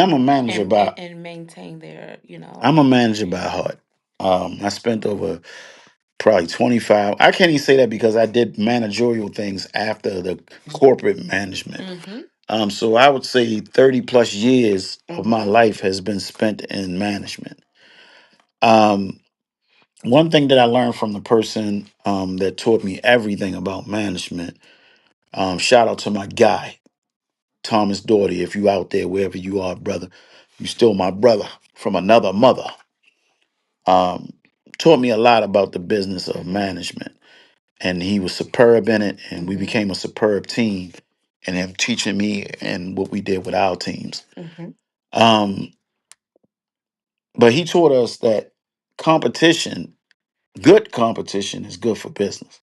And maintain their, I'm a manager by yeah. heart. I spent over probably 25. I can't even say that because I did managerial things after the corporate management. Mm-hmm. So I would say 30 plus years of my Mm-hmm. life has been spent in management. Um, One thing that I learned from the person that taught me everything about management, shout out to my guy, Thomas Doherty. If you out there, wherever you are, brother, you still my brother from another mother. Um, Taught me a lot about the business of Mm-hmm. management. And he was superb in it, and we Mm-hmm. became a superb team. And him teaching me and what we did with our teams. Mm-hmm. Um, but he taught us that competition, good competition, is good for business.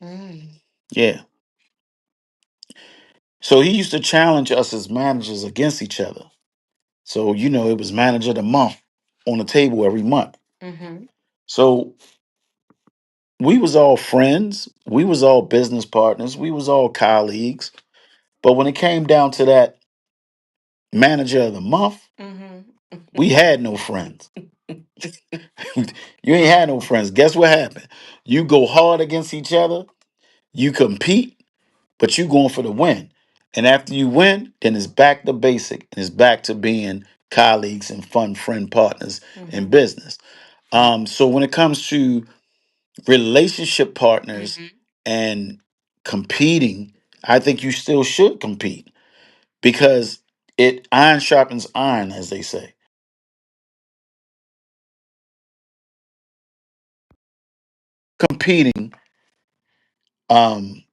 Mm. Yeah. So he used to challenge us as managers against each other. So it was manager of the month on the table every month. Mm-hmm. So we was all friends, we was all business partners, we was all colleagues. But when it came down to that manager of the month, we Mm-hmm. had no friends. You ain't had no friends. Guess what happened? You go hard against each other, you compete, but you going for the win. And after you win, then it's back to basic and it's back to being colleagues and fun friend partners in Mm-hmm. business. So when it comes to relationship partners Mm-hmm. and competing, I think you still should compete because it iron sharpens iron, as they say. Competing, um,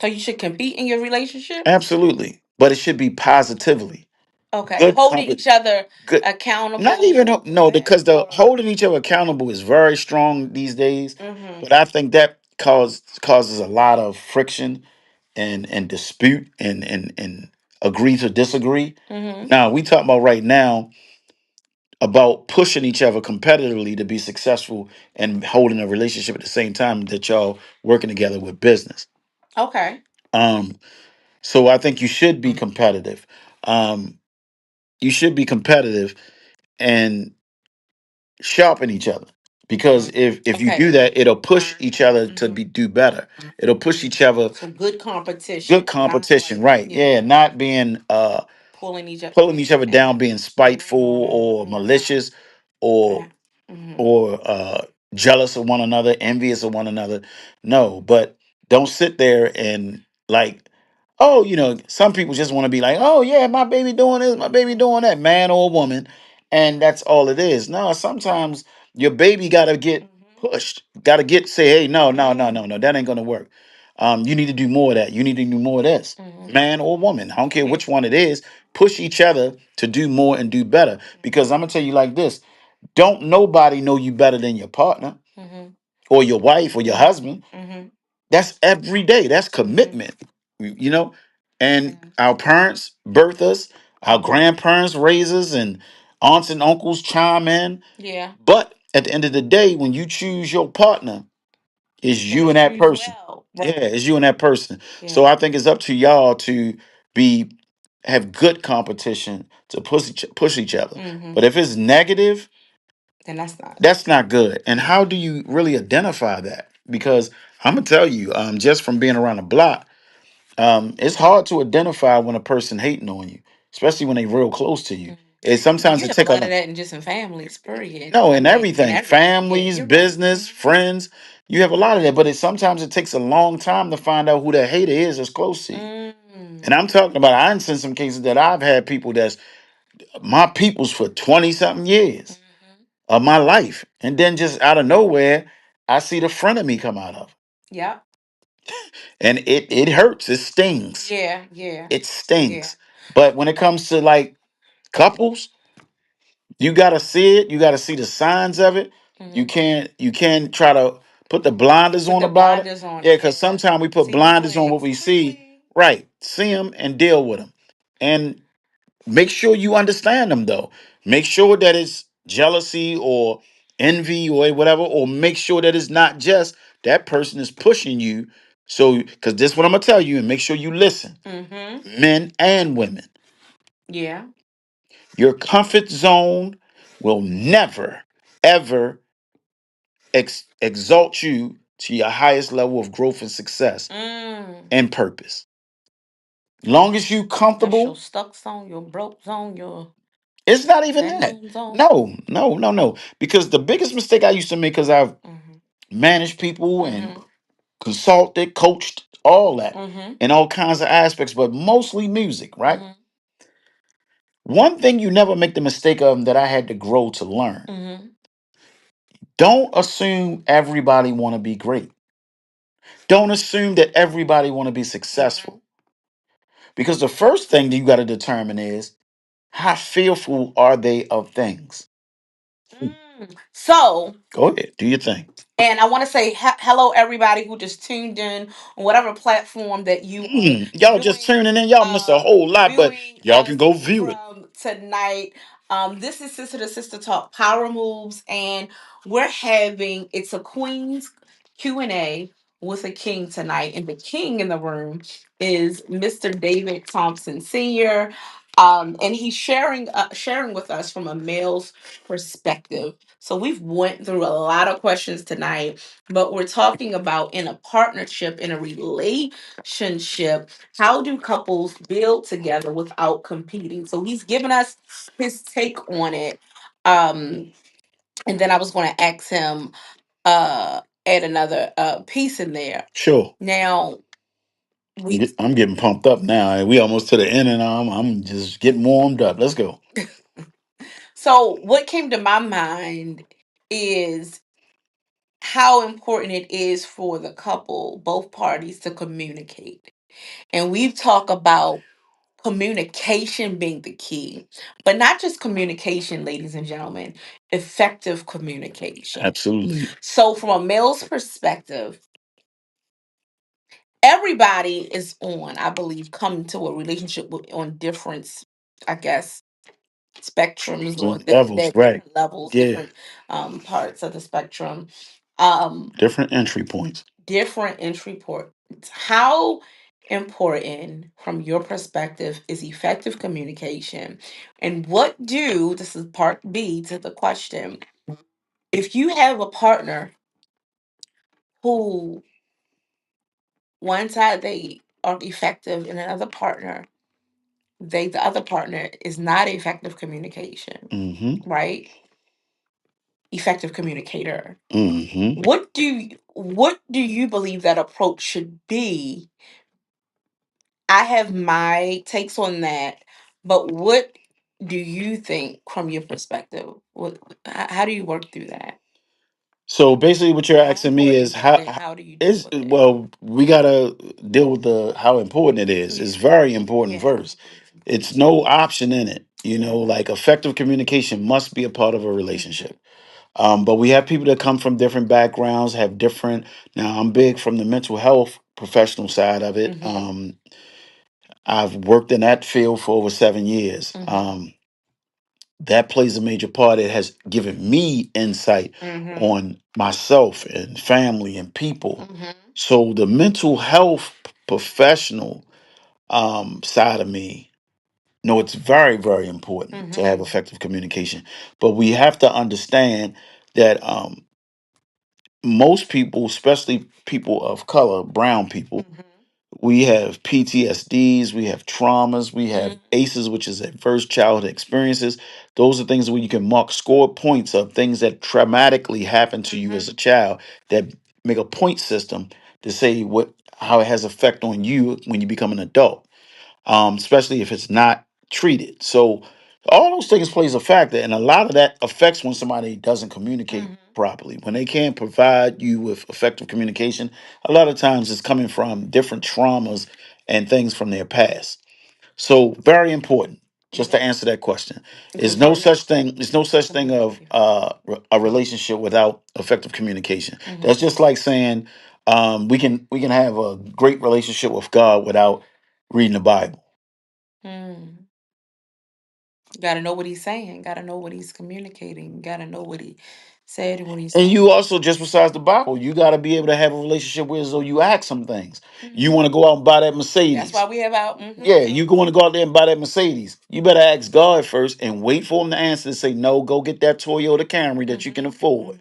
So you should compete in your relationship? absolutely, but it should be positively. Okay. Good, Holding each other good. Not even accountable. no, because the Or holding each other accountable is very strong these days. mm-hmm. But I think that causes a lot of friction and dispute and agree to disagree. Mm-hmm. Now we talking about right now about pushing each other competitively to be successful and holding a relationship at the same time that y'all working together with business. Okay. Um, so I think you should be competitive. Um, you should be competitive and sharpen each other because if you Okay. do that, it'll push each other to be do better. It'll push each other. So good Good competition, not competition, like, right? Yeah, yeah, not being pulling each other pulling each other and down, being spiteful or malicious or yeah. Mm-hmm. or jealous of one another, envious of one another. No, but don't sit there and like, oh, some people just want to be like, oh yeah, my baby doing this, my baby doing that, man or woman, and that's all it is. No, sometimes your baby got to get pushed, got to get say, hey, no, no, no, no, no, that ain't gonna work. You need to do more of that. You need to do more of this, Mm-hmm. man or woman. I don't care which one it is. Push each other to do more and do better. Because I'm gonna tell you like this: don't nobody know you better than your partner Mm-hmm. or your wife or your husband. Mm-hmm. That's every day. That's Mm-hmm. commitment. And our parents birth us, our grandparents raise us, and aunts and uncles chime in. Yeah. But at the end of the day, when you choose your partner, it's Better you and that choose person. well. Yeah, Right. it's you and that person. So Yeah. I think it's up to y'all to be have good competition to push each other. Mm-hmm. But if it's negative, Then that's not that's not good. And yeah. how do you really identify that? Because I'm gonna tell you, just from being around the block, it's hard to identify when a person hating on you, especially when they real close to you. You sometimes get it a take a lot of lot. that in just in families, period. No, I and mean, in everything, everything. Yeah, families, you're right. business, friends. You have a lot of that, but sometimes it takes a long time to find out who that hater is that's close to you. Mm. And I'm talking about, I've seen some cases that I've had people that's my peoples for 20 something years Hmm. of my life. And then just out of nowhere, I see the front of me come out of. Yeah. And it hurts. It stings. Yeah. Yeah. It Yeah. stings. But when it comes to like couples, you gotta see it. You gotta see the signs of it. Hmm. You can't try to put the blinders Put on the about it. blinders on. Yeah, because Yeah. sometimes we put See the blinders on what twigs we see. quickly. Right. See them and deal with them. And make sure you understand them though. Make sure that it's jealousy or envy or whatever, or make sure that it's not just that person is pushing you. So, because this is what I'm gonna tell you, and make sure you listen, Hmm. men and women. Yeah. Your comfort zone will never, ever exalt you to your highest level of growth and success Mm. and purpose. Long as you That's your comfortable, stuck zone, your broke zone, your it's not even that. down zone. No, no, no, no. Because the biggest mistake I used to make, because I've Hmm. managed people and Hmm. consulted, coached, all that Hmm. in all kinds of aspects, but mostly music, right? Hmm. One thing you never make the mistake of that I had to grow to learn. Hmm. Don't assume everybody want to be great. Don't assume that everybody want to be Hmm. successful. Because the first thing that you got to determine is how fearful are they of things. Mm. So, Go ahead, do your thing. and I want to say hello, everybody who just tuned in on whatever platform that you are Y'all just viewing, tuning in. Y'all missed a whole lot, but viewing y'all can us go view it. from tonight. This is Sister to Sister Talk Power Moves, and we're having it's a Queen's Q&A with a king tonight, and the king in the room is Mr. David Thompson Sr. And he's sharing with us from a male's perspective. So we've went through a lot of questions tonight, but we're talking about in a partnership, in a relationship, how do couples build together without competing? So he's given us his take on it. Um, and then I was going to ask him add another piece in there. Sure. Now we I'm getting pumped up now. We almost to the end, and I'm just getting warmed up. Let's go. so what came to my mind is how important it is for the couple, both parties, to communicate. And we've talked about communication being the key, but not just communication, ladies and gentlemen, effective communication. Absolutely. So, from a male's perspective, everybody is on, I believe, coming to a relationship on different, I guess, spectrums or Different levels, that right? different levels, Yeah, different parts of the spectrum. Um, different entry points. different entry points. How important, from your perspective, is effective communication? And what do, this is part B to the question, if you have a partner who one side they are effective and another partner, the other partner is not effective communication, Mm-hmm. right? Effective communicator. Mm-hmm. What do you believe that approach should be? I have my takes on that, but what do you think from your perspective? How do you work through that? So basically, what you're How asking me important is is it, how and how do you deal is with it? well, we gotta deal with the how important it is. It's Yeah, very important yeah, first. I believe it's It's important. no option in it. Yeah. Like effective communication must be a part of a Mm-hmm. relationship. But we have people that come from different backgrounds, have different. Now, I'm big from the mental health professional side of it. Mm-hmm. I've worked in that field for over 7 years. Mm-hmm. That plays a major part. It has given me insight Mm-hmm. on myself and family and people. Mm-hmm. So the mental health professional side of me, no, it's very, very important to have Mm-hmm. effective communication. But we have to understand that most people, especially people of color, brown people, Mm-hmm. We have PTSDs, we have traumas, we have ACEs, which is adverse childhood experiences. Those are things where you can mark score points of things that traumatically happened to you as a child that make a point system to say what how it has effect on you when you become an adult, especially if it's not treated. So all those things plays a factor, and a lot of that affects when somebody doesn't communicate properly. When they can't provide you with effective communication, a lot of times it's coming from different traumas and things from their past. So very important. Just to answer that question, is no such thing. There's no such thing of a relationship without effective communication. That's just like saying we can have a great relationship with God without reading the Bible. Mm. Got to know what he's saying. Got to know what he's communicating. Got to know what he said and what he's And saying. you also, just besides the Bible, you got to be able to have a relationship with as though you ask some things. You want to go out and buy that That's why Mercedes. we have out. Yeah, you going to go out there and buy that Mercedes. You better ask God first and wait for him to answer and say, no, go get that Toyota Camry that you can afford.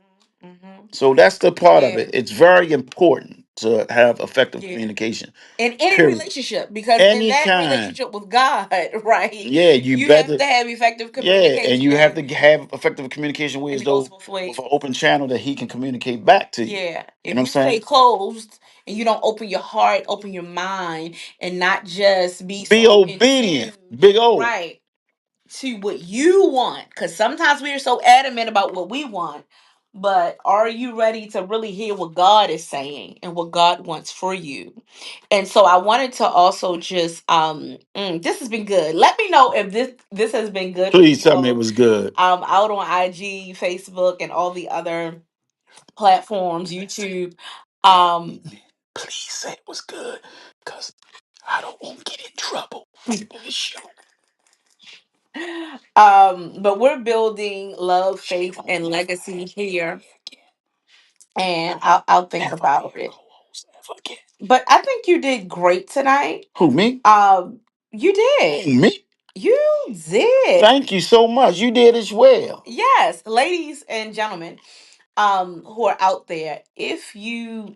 So that's the part of Yeah. it. It's very important to have effective Yeah. communication. In any Period. relationship, because in Any that kind. relationship with God, right, Yeah, you you have better. to have effective Yeah, and you have communication, to have effective communication with and as it goes though both ways. with an open channel that he can communicate back to you. Yeah. You If know you what I'm stay saying? closed and you don't open your heart, open your mind, and not just be Be so in obedient. tune, Big O. right, to what you want, because sometimes we are so adamant about what we want, but are you ready to really hear what God is saying and what God wants for you? And so I wanted to also just this has been good. Let me know if this has been good for Please you tell me it all, was good. out on IG, Facebook, and all the other platforms, YouTube. um Please say it was good, because I don't want to get in trouble for this show. but we're building love, faith, and legacy here, and I'll think about it. But I think you did great tonight. Who, me? You did. Who, me? You did. Thank you so much. You did as well. Yes, ladies and gentlemen, who are out there, if you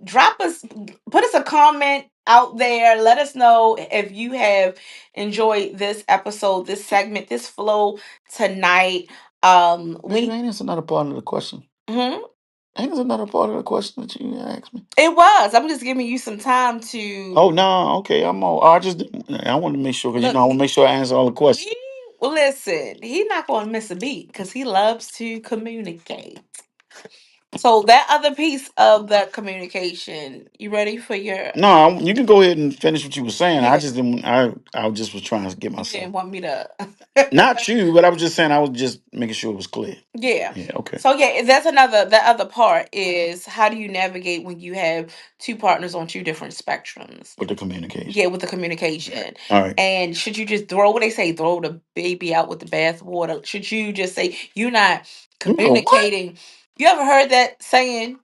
put us a comment out there, let us know if you have enjoyed this episode, this segment, this flow tonight. Baby, We ain't this another part of the question? Mhm. Ain't this another part of the question that you asked me? It was. I'm just giving you some time to Oh no, okay. I'm all. I just I want to make sure, because look. I want to make sure I answer all the questions. Well, listen, he's not going to miss a beat because he loves to communicate. So that other piece of the communication, you ready for your? No, you can go ahead and finish what you were saying. I Yeah, just didn't. I just was trying to get you myself. didn't want me to. Not you, but I was just saying. I was just making sure it was clear. Yeah. Yeah. Okay. So yeah, that's another. The other part is how do you navigate when you have two partners on two different spectrums? With the communication. Yeah, with the communication. All right. And should you just throw what they say, throw the baby out with the bathwater? Should you just say you're not You know what? communicating? You ever heard that saying?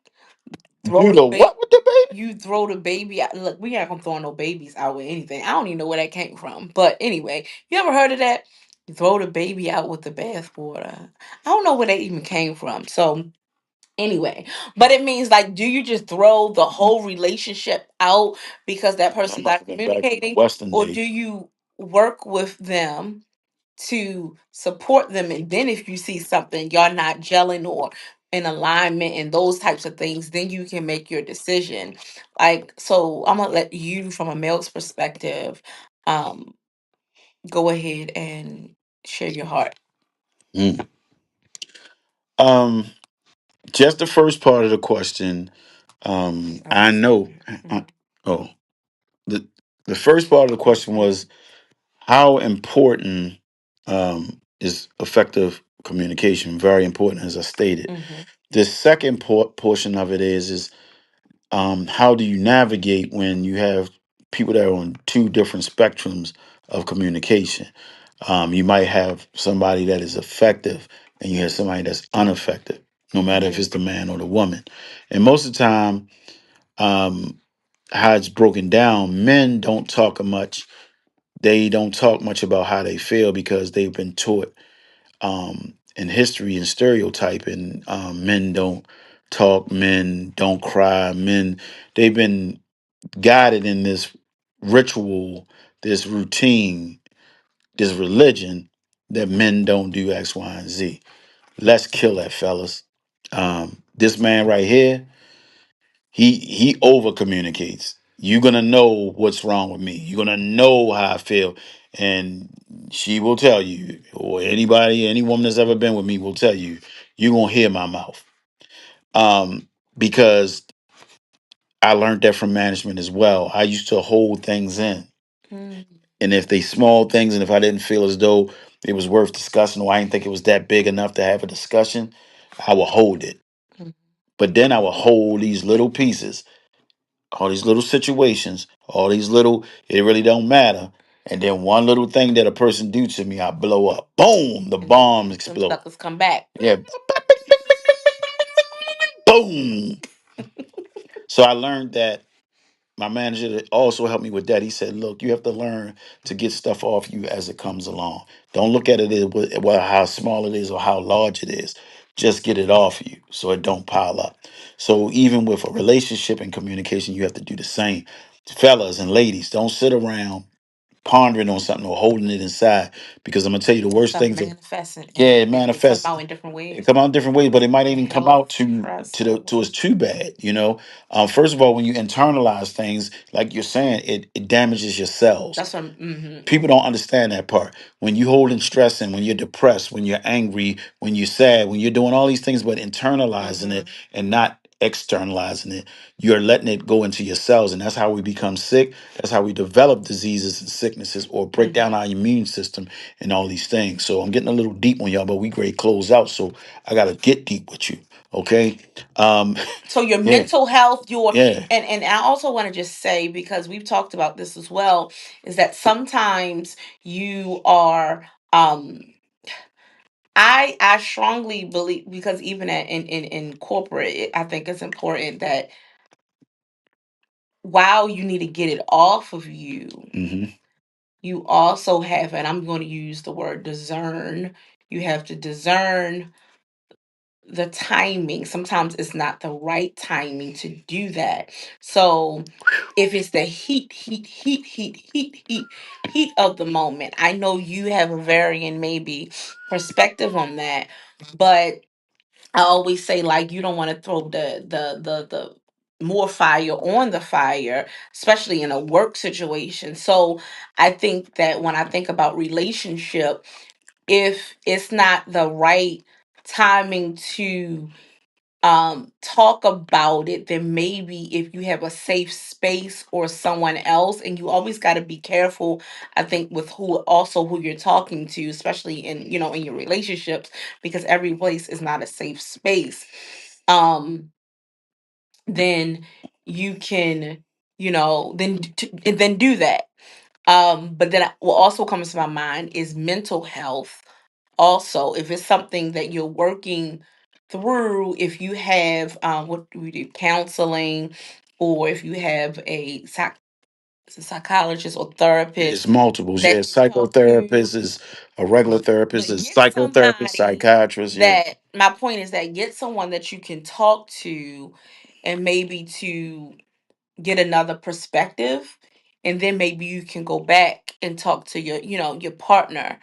Throw You the know baby. what with the baby? You throw the baby out. Look, we not gonna throw no babies out with anything. I don't even know where that came from. But anyway, you ever heard of that? You throw the baby out with the bathwater. I don't know where that even came from. So anyway, but it means like, do you just throw the whole relationship out because that I person's must not have been back in the communicating, Western or do days. you work with them to support them, and then if you see something y'all not gelling or in alignment and those types of things, then you can make your decision. Like, so I'm gonna let you, from a male's perspective, um go ahead and share your heart. Mm. Um, just the first part of the question. I I was know. Oh, the the first part of the question was how important is effective communication. Very important, as I stated. Mhm. The second portion of it is how do you navigate when you have people that are on two different spectrums of communication? You might have somebody that is effective, and you have somebody that's ineffective, no matter if Mhm. it's the man or the woman. And most of the time, um, how it's broken down, men don't talk much. They don't talk much about how they feel because they've been taught in history and stereotype, and men don't talk, men don't cry, men, they've been guided in this ritual, this routine, this religion that men don't do X, Y, and Z. Let's kill that, fellas. This man right here, he over communicates. You're gonna know what's wrong with me. You're gonna know how I feel, and she will tell you, or anybody, any woman that's ever been with me will tell you, you're gonna hear my mouth. Because I learned that from management as well. I used to hold things in, Mm-hmm. and if they small things, and if I didn't feel as though it was worth discussing, or I didn't think it was that big enough to have a discussion, I would hold it. But then I would hold these little pieces, all these little situations, all these little, it really don't matter. And then one little thing that a person do to me, I blow up. Boom, the And then bombs them explode. suckers come back. Yeah, boom. So I learned that my manager that also helped me with that. He said, "Look, you have to learn to get stuff off you as it comes along. Don't look at it as well how small it is or how large it is. Just get it off you so it don't pile up." So even with a relationship and communication, you have to do the same. Fellas and ladies, don't sit around pondering on something or holding it inside, because I'm gonna tell you the And worst stuff things. Are, manifesting yeah, and it it come manifests. out in different It ways. come out in different ways, but it might even come out Health, to stress, the to us too bad. First of all, when you internalize things, like you're saying, it damages your cells. that's what. Mm-hmm. People don't understand that part. When you holding stress in, when you're depressed, when you're angry, when you're sad, when you're doing all these things, but internalizing it Mm-hmm. and not externalizing it, you're letting it go into your cells, and that's how we become sick. That's how we develop diseases and sicknesses, or break down Mm-hmm. our immune system and all these things. So I'm getting a little deep on y'all, but we great close out, so I gotta get deep with you. Okay. Um, So your yeah, mental health, your yeah. and I also want to just say, because we've talked about this as well, is that sometimes you are I strongly believe, because even in corporate, I think it's important that while you need to get it off of you, Hmm. you also have, and I'm going to use the word discern, you have to discern the timing. Sometimes it's not the right timing to do that. So if it's the heat of the moment, I know you have a varying maybe perspective on that, but I always say, like, you don't want to throw the more fire on the fire, especially in a work situation. So I think that when I think about relationship, if it's not the right timing to talk about it, then maybe if you have a safe space or someone else, and you always got to be careful, I think, with who you're talking to, especially in, in your relationships, because every place is not a safe space. um then you can, then do that. But then what also comes to my mind is mental health. Also, if it's something that you're working through, if you have, what do we do, counseling, or if you have a psychologist or It's therapist multiples. Yeah, that can talk to, psychotherapist is a regular therapist, but is get psychotherapist, somebody psychiatrist. Yeah. that, my point is that get someone that you can talk to, and maybe to get another perspective, and then maybe you can go back and talk to your partner.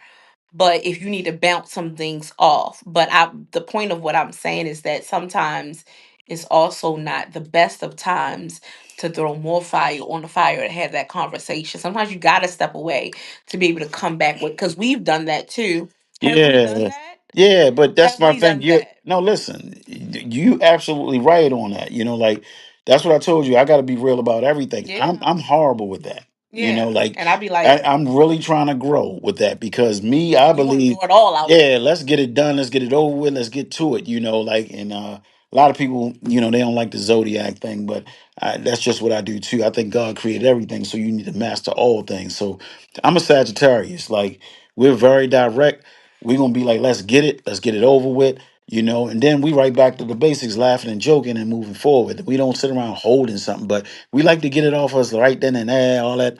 But if you need to bounce some things off, but the point of what I'm saying is that sometimes it's also not the best of times to throw more fire on the fire and have that conversation. Sometimes you got to step away to be able to come back with, because we've done that too. Have we done Yeah, that? yeah, but that's Have my we thing. done You that? no, listen, you absolutely right on that. Like that's what I told you. I got to be real about everything. I'm Yeah. I'm horrible with that. Yeah. Like And I'd be like, I'm really trying to grow with that, because me, I you want to believe, throw it all out there. yeah, let's get it done. Let's get it over with. Let's get to it. Like, and a lot of people, they don't like the zodiac thing, but that's just what I do too. I think God created everything, so you need to master all things. So I'm a Sagittarius. Like, we're very direct. We're gonna be like, let's get it. Let's get it over with. And then we right back to the basics, laughing and joking and moving forward. We don't sit around holding something, but we like to get it off us right then and there, all that.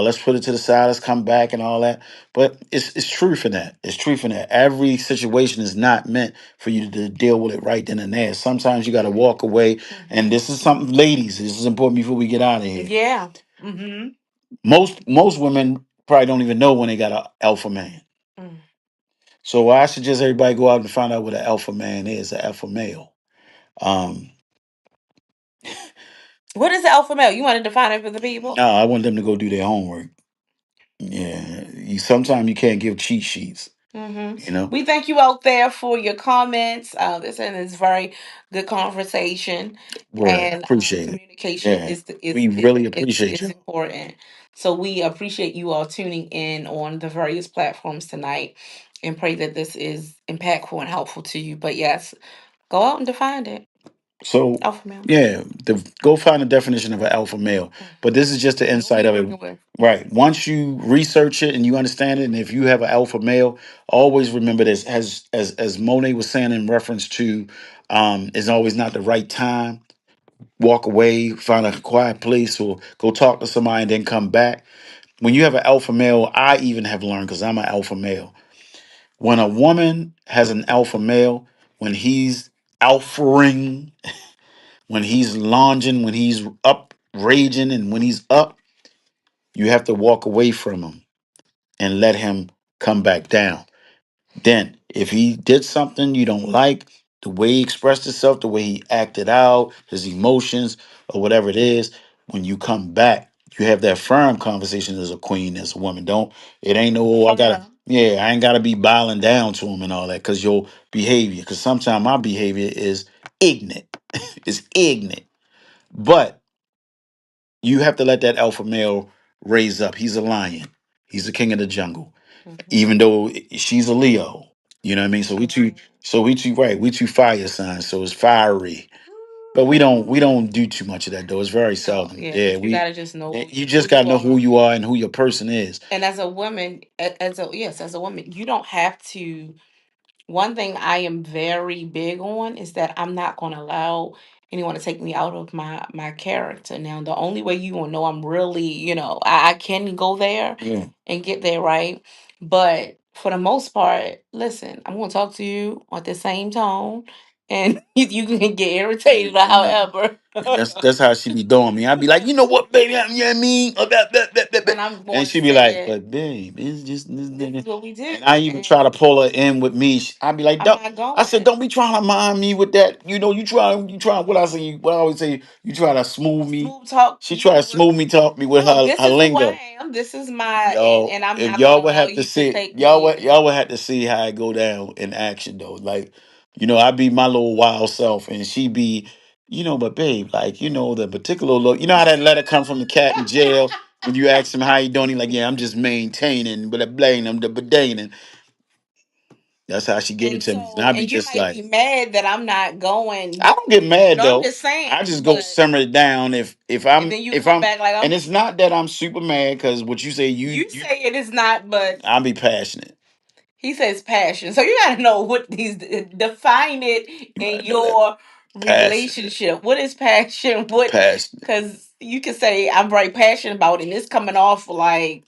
Let's put it to the side, let's come back and all that. But it's truth in that. It's truth in that. Every situation is not meant for you to deal with it right then and there. Sometimes you got to walk away. And Hmm. this is something, ladies, this is important before we get out of here. Yeah. Hmm. Most women probably don't even know when they got an alpha man. Mm. So I suggest everybody go out and find out what an alpha man is, an alpha male. Um, What is the alpha male? You want to define it for the people? no, I want them to go do their homework. Yeah, sometimes you can't give cheat sheets. Hmm. You know, We thank you out there for your comments. This is very good conversation, word and appreciate it. communication Yeah, is the, we really appreciate is you. important. So we appreciate you all tuning in on the various platforms tonight, and pray that this is impactful and helpful to you. But yes, go out and define it, So alpha male. yeah, go find a definition of an alpha male. Mm. But this is just the Know who insight you're of it. working with. Right. Once you research it and you understand it, and if you have an alpha male, always remember this. As Monet was saying in reference to, it's always not the right time. Walk away, find a quiet place, or go talk to somebody, and then come back. When you have an alpha male, I even have learned because I'm an alpha male. When a woman has an alpha male, when he's alphaing, when he's lunging, when he's up raging, and when he's up, you have to walk away from him and let him come back down. Then, if he did something you don't like, the way he expressed himself, the way he acted out, his emotions, or whatever it is, when you come back, you have that firm conversation as a queen, as a woman. Don't, it ain't no, oh, I gotta, yeah, I ain't gotta be bowing down to him and all that, because your behavior, because sometimes my behavior is ignorant. It's ignorant. But you have to let that alpha male raise up. He's a lion. He's the king of the jungle. Mhm. Even though she's a Leo. You know what I mean? So we two right, we two fire signs, so it's fiery. But we don't do too much of that though. It's very No, seldom. yeah, Yeah, but you we gotta just know you who just you gotta know who are. you are and who your person is. And as a woman, as a yes, as a woman, you don't have to. One thing I am very big on is that I'm not going to allow anyone to take me out of my character. Now, the only way you gonna know I'm really, I can go there Yeah. and get there right, but for the most part, listen, I'm gonna talk to you at the same tone, and you can get irritated or And however. that's how she be doing me. I'd be like, you know what, baby, you know what I mean? And I'm And going to she'd be say like, it. but babe, it's just this, This this, is this. what we do, And I even try to and pull her in with me. I'd be like, I'm don't. not I said, going. don't be trying to mind me with that. You know, you try. What I always say, you try to smooth me. Smooth talk She try me to with smooth me, talk me with no. her, This her is who I lingo. am. This is my Yo, and I'm if not gonna y'all would allow have to you to see, take me. y'all would have to see how I go down in action though. Like, I be my little wild self, and she be, but babe, like, the particular look, how that letter come from the cat in jail when you ask him how he doing, he like, yeah, I'm just maintaining, but I blame him, the bedaining. That's how she give it And to me, and so, I be and you just might like, be mad that I'm not going I with don't get you. mad No, I'm though. just saying. I just go But simmer it down if and I'm then you if come I'm, back like and I'm. it's not that I'm super mad because what you say, You say it is not, but I'll be passionate. he says passion. So you gotta know what these define it in I know that. your Passionate. relationship. What is passion? What? Passionate. Because you can say I'm very passionate about it, and it's coming off like,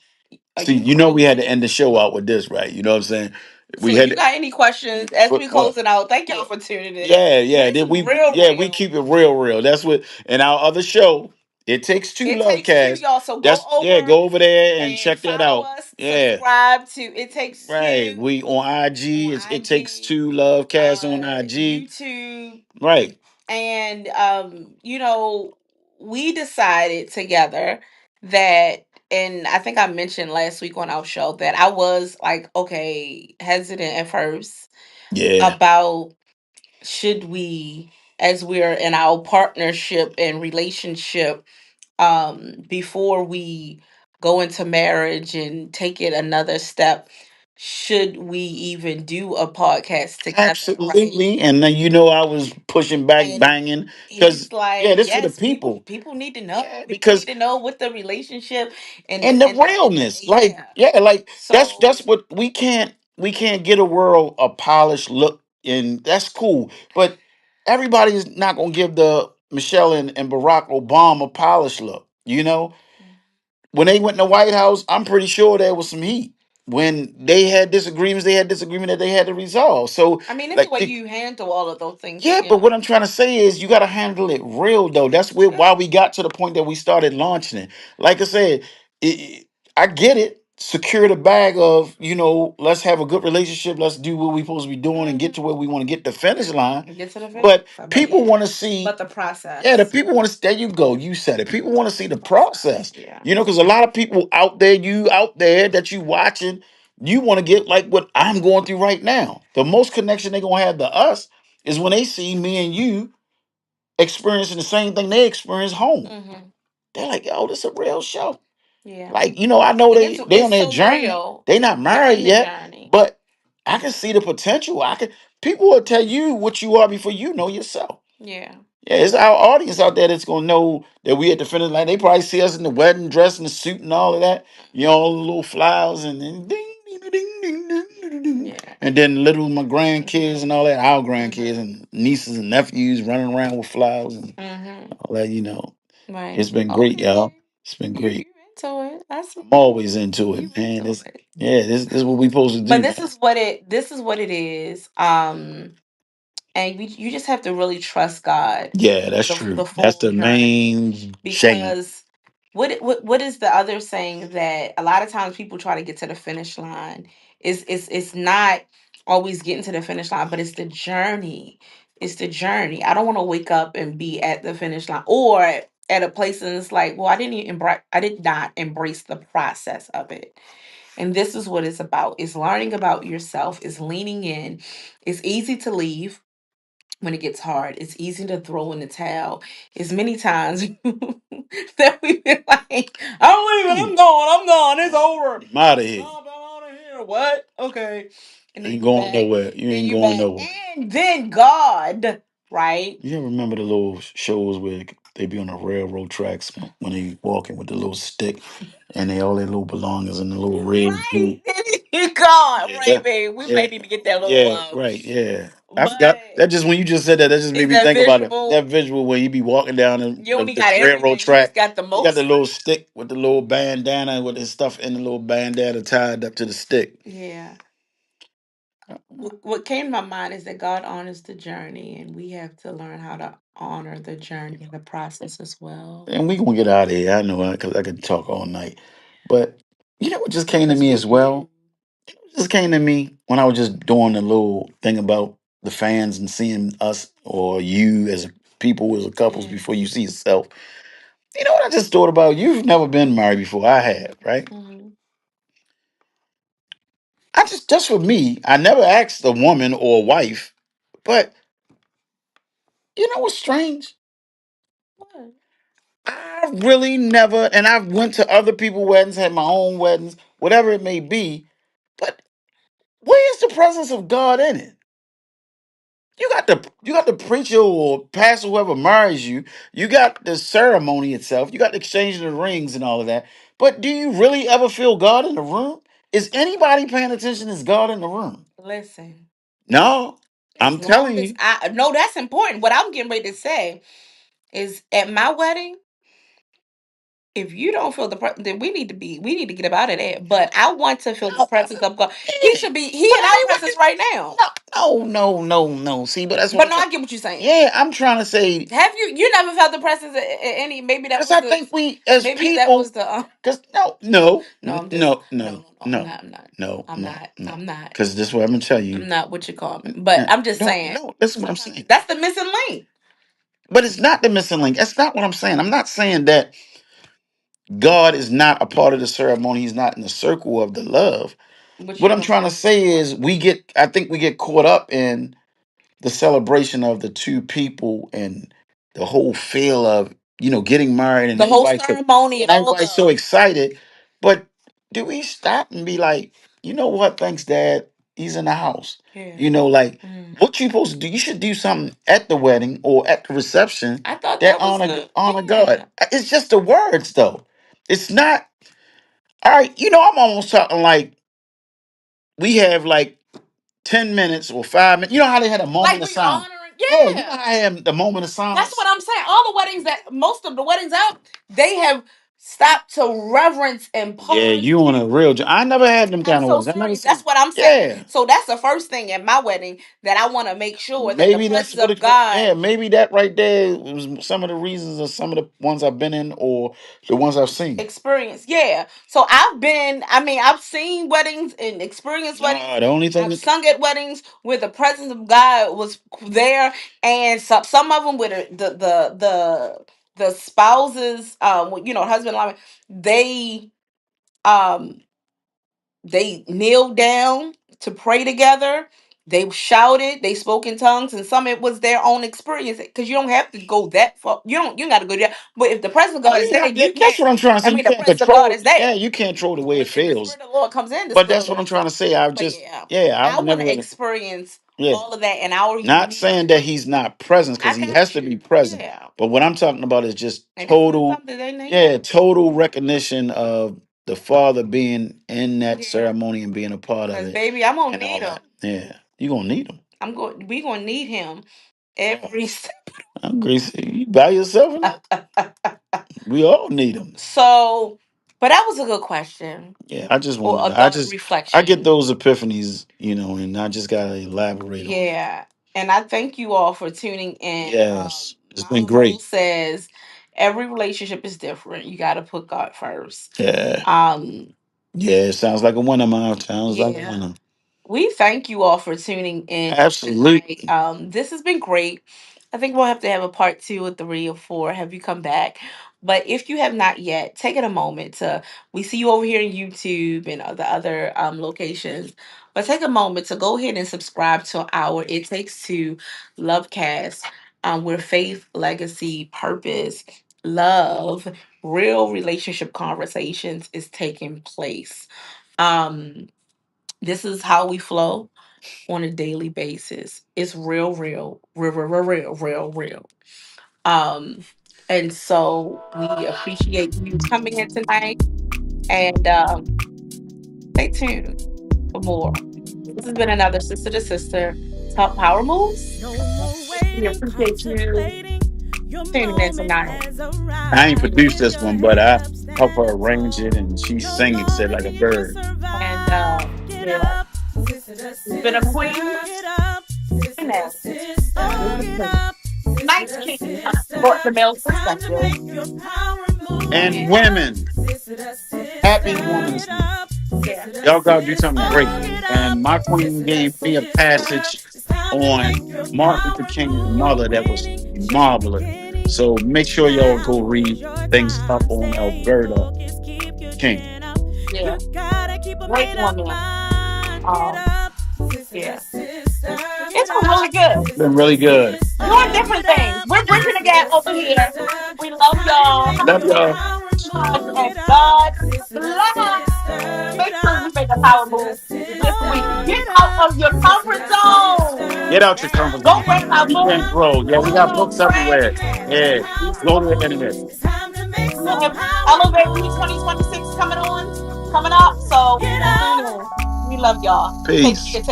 are See, you we had to crazy? end the show out with this, right? You know what I'm saying? So We if had you to, got any questions as we well, closing out, thank y'all yeah, for tuning in. yeah, But yeah. it's Then we real. keep it real, real. That's what. And our other show, It Takes Two It takes two, Lovecast. y'all. So go That's, yeah. over Go over there and and check that follow out. us. Yeah, Subscribe to It Takes right. Two We on IG. on It Takes IG, Two Lovecast on IG. YouTube, Right. and we decided together that, and I think I mentioned last week on our show that I was like, okay, hesitant at first Yeah. about should we, as we're in our partnership and relationship, before we go into marriage and take it another step, should we even do a podcast together, right? Absolutely. And then I was pushing back, And banging, he's because like, yeah, this for the yes, people people. people need to know. Yeah, People need because to know what the relationship and and the realness, like, yeah. yeah, like that's So what we can't get a world a polished look, and that's cool. But everybody's not gonna give the Michelle and Barack Obama a polished look. When they went in the White House, I'm pretty sure there was some heat. When they had disagreements, they had disagreement that they had to resolve. So, I mean, it's the like, way you handle all of those things. yeah, but what I'm trying to say is you got to handle it real though. That's why we got to the point that we started launching it. Like I said, it, I get it. Secure the bag of, let's have a good relationship. Let's do what we're supposed to be doing and get to where we want to get the finish line. Get to the finish But line, but people yeah, want to see, but the yeah, the process. people want to, there you go. You said it. People want to see the process, Yeah. because a lot of people out there that you watching, you want to get like what I'm going through right now. The most connection they going to have to us is when they see me and you experiencing the same thing they experience home. Hmm. They're like, "Oh, this is a real show." Yeah. Like, I know they on It's their so journey. real. They not You're married in the yet, journey. but I can see the potential. People will tell you what you are before you know yourself. Yeah. Yeah, it's our audience out there that's gonna know that we at the finish line. They probably see us in the wedding dress and the suit and all of that. All the little flowers and then ding, ding, ding, ding, ding, ding, ding. Yeah. And then little my grandkids and all that, our grandkids Hmm. and nieces and nephews running around with flowers and Hmm. all that. Right. It's been great, Okay. y'all. It's been You great. into it. I see I'm you. always into You it, man. into This it. yeah, this is what we supposed to But do, this man. is what it is. And you just have to really trust God Yeah, that's the true. That's full the journey, main shame. because what is the other saying that a lot of times people try to get to the finish line is it's not always getting to the finish line, but it's the journey. It's the journey. I don't want to wake up and be at the finish line or at a place and it's like, well, I did not embrace the process of it. And this is what it's about. It's learning about yourself, it's leaning in. It's easy to leave when it gets hard. It's easy to throw in the towel. It's many times that we've been like, I'm leaving, I'm gone, it's over. I'm out of here. I'm out of here. What? Okay. And then Ain't you going back. nowhere. You Then ain't you going back. nowhere. And then God, right? You ever remember the little shows where they be on the railroad tracks when they walking with the little stick and they all their little belongings in the little red Right. boot? God, Yeah, right, babe. We yeah, may need to get that little yeah, right, yeah. I forgot but that. Just when you just said that, that just made is me that think about it. visual? That visual where you be walking down You only the got railroad everything. You just track. got the He got the most. little stick with the little bandana with his stuff in the little bandana tied up to the stick. Yeah. What came to my mind is that God honors the journey, and we have to learn how to honor the journey and the process as well. And we gonna get out of here. I know because I could talk all night. But you know what just came to Yes, me we as well? can. It just came to me when I was just doing the little thing about the fans and seeing us or you as people as a couples Mm. before you see yourself. You know what I just thought about? You've never been married before. I have, right? Hmm. I just for me, I never asked a woman or a wife, but you know what's strange? What? I really never, and I've went to other people's weddings, had my own weddings, whatever it may be. But where is the presence of God in it? You got the preacher or pastor, whoever marries you. You got the ceremony itself. You got the exchanging of the rings and all of that. But do you really ever feel God in the room? Is anybody paying attention? Is God in the room? Listen, No, as I'm long telling as you. I no, that's important. What I'm getting ready to say is at my wedding, if you don't feel then we need to get up out of there. But I want to feel the No, presence of God. He yeah, should be he but in our I presence right now. no. See, but that's what But I'm no, trying. I get what you're saying. Yeah, I'm trying to say Have you never felt the presence of any? because I think we as Maybe that was people, the. because no, No, I'm just no, no, no. I'm no, not. I'm not. no, I'm no, not. no. I'm not. Because this is what I'm gonna tell I'm you. not what you call me. But I'm just No, saying. no. That's what I'm Sometimes saying. that's the missing link. But it's not the missing link. That's not what I'm saying. I'm not saying that God is not a part of the ceremony. He's not in the circle of the love. But What you I'm don't trying to feel say is I think we get caught up in the celebration of the two people and the whole feel of getting married and the whole everybody's so ceremony and all the. excited. But do we stop and be like, you know what? Thanks, Dad. He's in the house. Yeah. Like Mm. what you supposed to do? You should do something at the wedding or at the reception I thought that that was the. honor God. Yeah. It's just the words though. It's not all right. I'm almost talking like we have like 10 minutes or 5 minutes. You know how they had a moment Like of we silence. honoring. Yeah, you know Yeah. how I had the moment of That's what silence. I'm saying. All the weddings that most of the weddings out, they have. Stop to reverence and Yeah, pause. you on a real. I never had them I'm kind of so weddings. I never serious. That's seen. what I'm saying. Yeah, So that's the first thing at my wedding that I want to make sure that the maybe that's presence what of it. God Yeah, maybe that right there was some of the reasons, or some of the ones I've been in, or the ones I've seen. experience. Yeah. So I've been, I mean, I've seen weddings and experienced weddings. Nah, the only thing I've that sung at weddings where the presence of God was there, and some of them with the spouses, husband and wife, they um they kneeled down to pray together. They shouted, they spoke in tongues, and some it was their own experience. Because you don't have to go that far. You got to go there. But if the presence of oh God is there, yeah, you that's can't. what I'm trying to I say. You mean, the can't presence of God control. is there. Yeah, you can't control the way it When the feels. spirit of the Lord comes in, the But spirit of that's the what I'm Lord trying to comes in. say. I But just, yeah, yeah, I I would want to never. experience Yeah, all of that in our not unique saying that way. he's not present because I he has got to be you. present. Yeah. But what I'm talking about is just And this is total, something they need yeah, right total now. recognition of the father being in that Yeah. ceremony and being a part of Because it baby, I'm gonna and all need him. that. Yeah, you're gonna need him. We gonna need him Yeah, every I agree. See, you by yourself in that? We all need him. So, but that was a good question Yeah, I just or wanted. a I thought just. I get reflection. those epiphanies, and I just gotta elaborate on it. Yeah. And I thank you all for tuning in. Yes, it's been Mama Mo great. says every relationship is different. You got to put God first. Yeah, Um, yeah. It sounds like a winner, man. Sounds like a yeah. winner. We thank you all for tuning in tonight. Absolutely. This has been great. I think we'll have to have a part 2 or 3 or 4. Have you come back? But if you have not yet, take it a moment to. We see you over here on YouTube and the other locations. But take a moment to go ahead and subscribe to our It Takes Two Lovecast, where faith, legacy, purpose, love, real relationship conversations is taking place. Um, this is how we flow on a daily basis. It's real, real, real, real, real, real, real, real. Um, and so we appreciate you coming in tonight, and stay tuned for more. This has been another Sister to Sister Top Power Moves. No more We waiting, appreciate you contemplating. Your tuning in moment tonight. has I ain't arrived. produced Lift this your one, but head I up, help her stand up arrange it, tall. and she No sing it longer like a can you just bird. And survive. Get yeah, up, sister to it's been a sister. queen. Get up, sister to Now, sister. this Oh, is get the up, sister tonight's to king brought sister. the male It's time to perspective. make your power move. And Get up, women, sister to sister. happy Women's Get Month. up, Yeah, sister to Y'all gotta do sister. something great. Get up, And my queen sister to gave me a sister. passage It's time to on make your Martin Luther power King's move. mother that was Winning is the marvelous. beginning. So make sure y'all Now go is read your things up time. on Stay Alberta focused, keep your King. chin up. You yeah, gotta keep a great made up woman. mind. Get Um, up, sister to yeah, sister. it's Get been up, really good. Been sister to really good. sister. Doing Get different things. up, We're bridging the sister gap to over here. sister. We It's love time to y'all. make Love your y'all. power And move. Get up, God sister to sister. bless. Get Make sure up, you make a power sister to move this week. sister. Get Get out up, of your sister comfort to zone. Get sister. out your Now comfort Go zone. grab is a your You book. can grow. time. Yeah, we got Go books grab everywhere. Yeah. Go to the internet. It's time to make some have power Elevate Me moves. 2026 coming up. So Get tune up. in. We love y'all. Take Peace. care.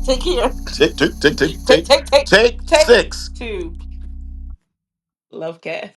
Take care. Take, take, take, take, Take take, take take take take six. two. Love cast.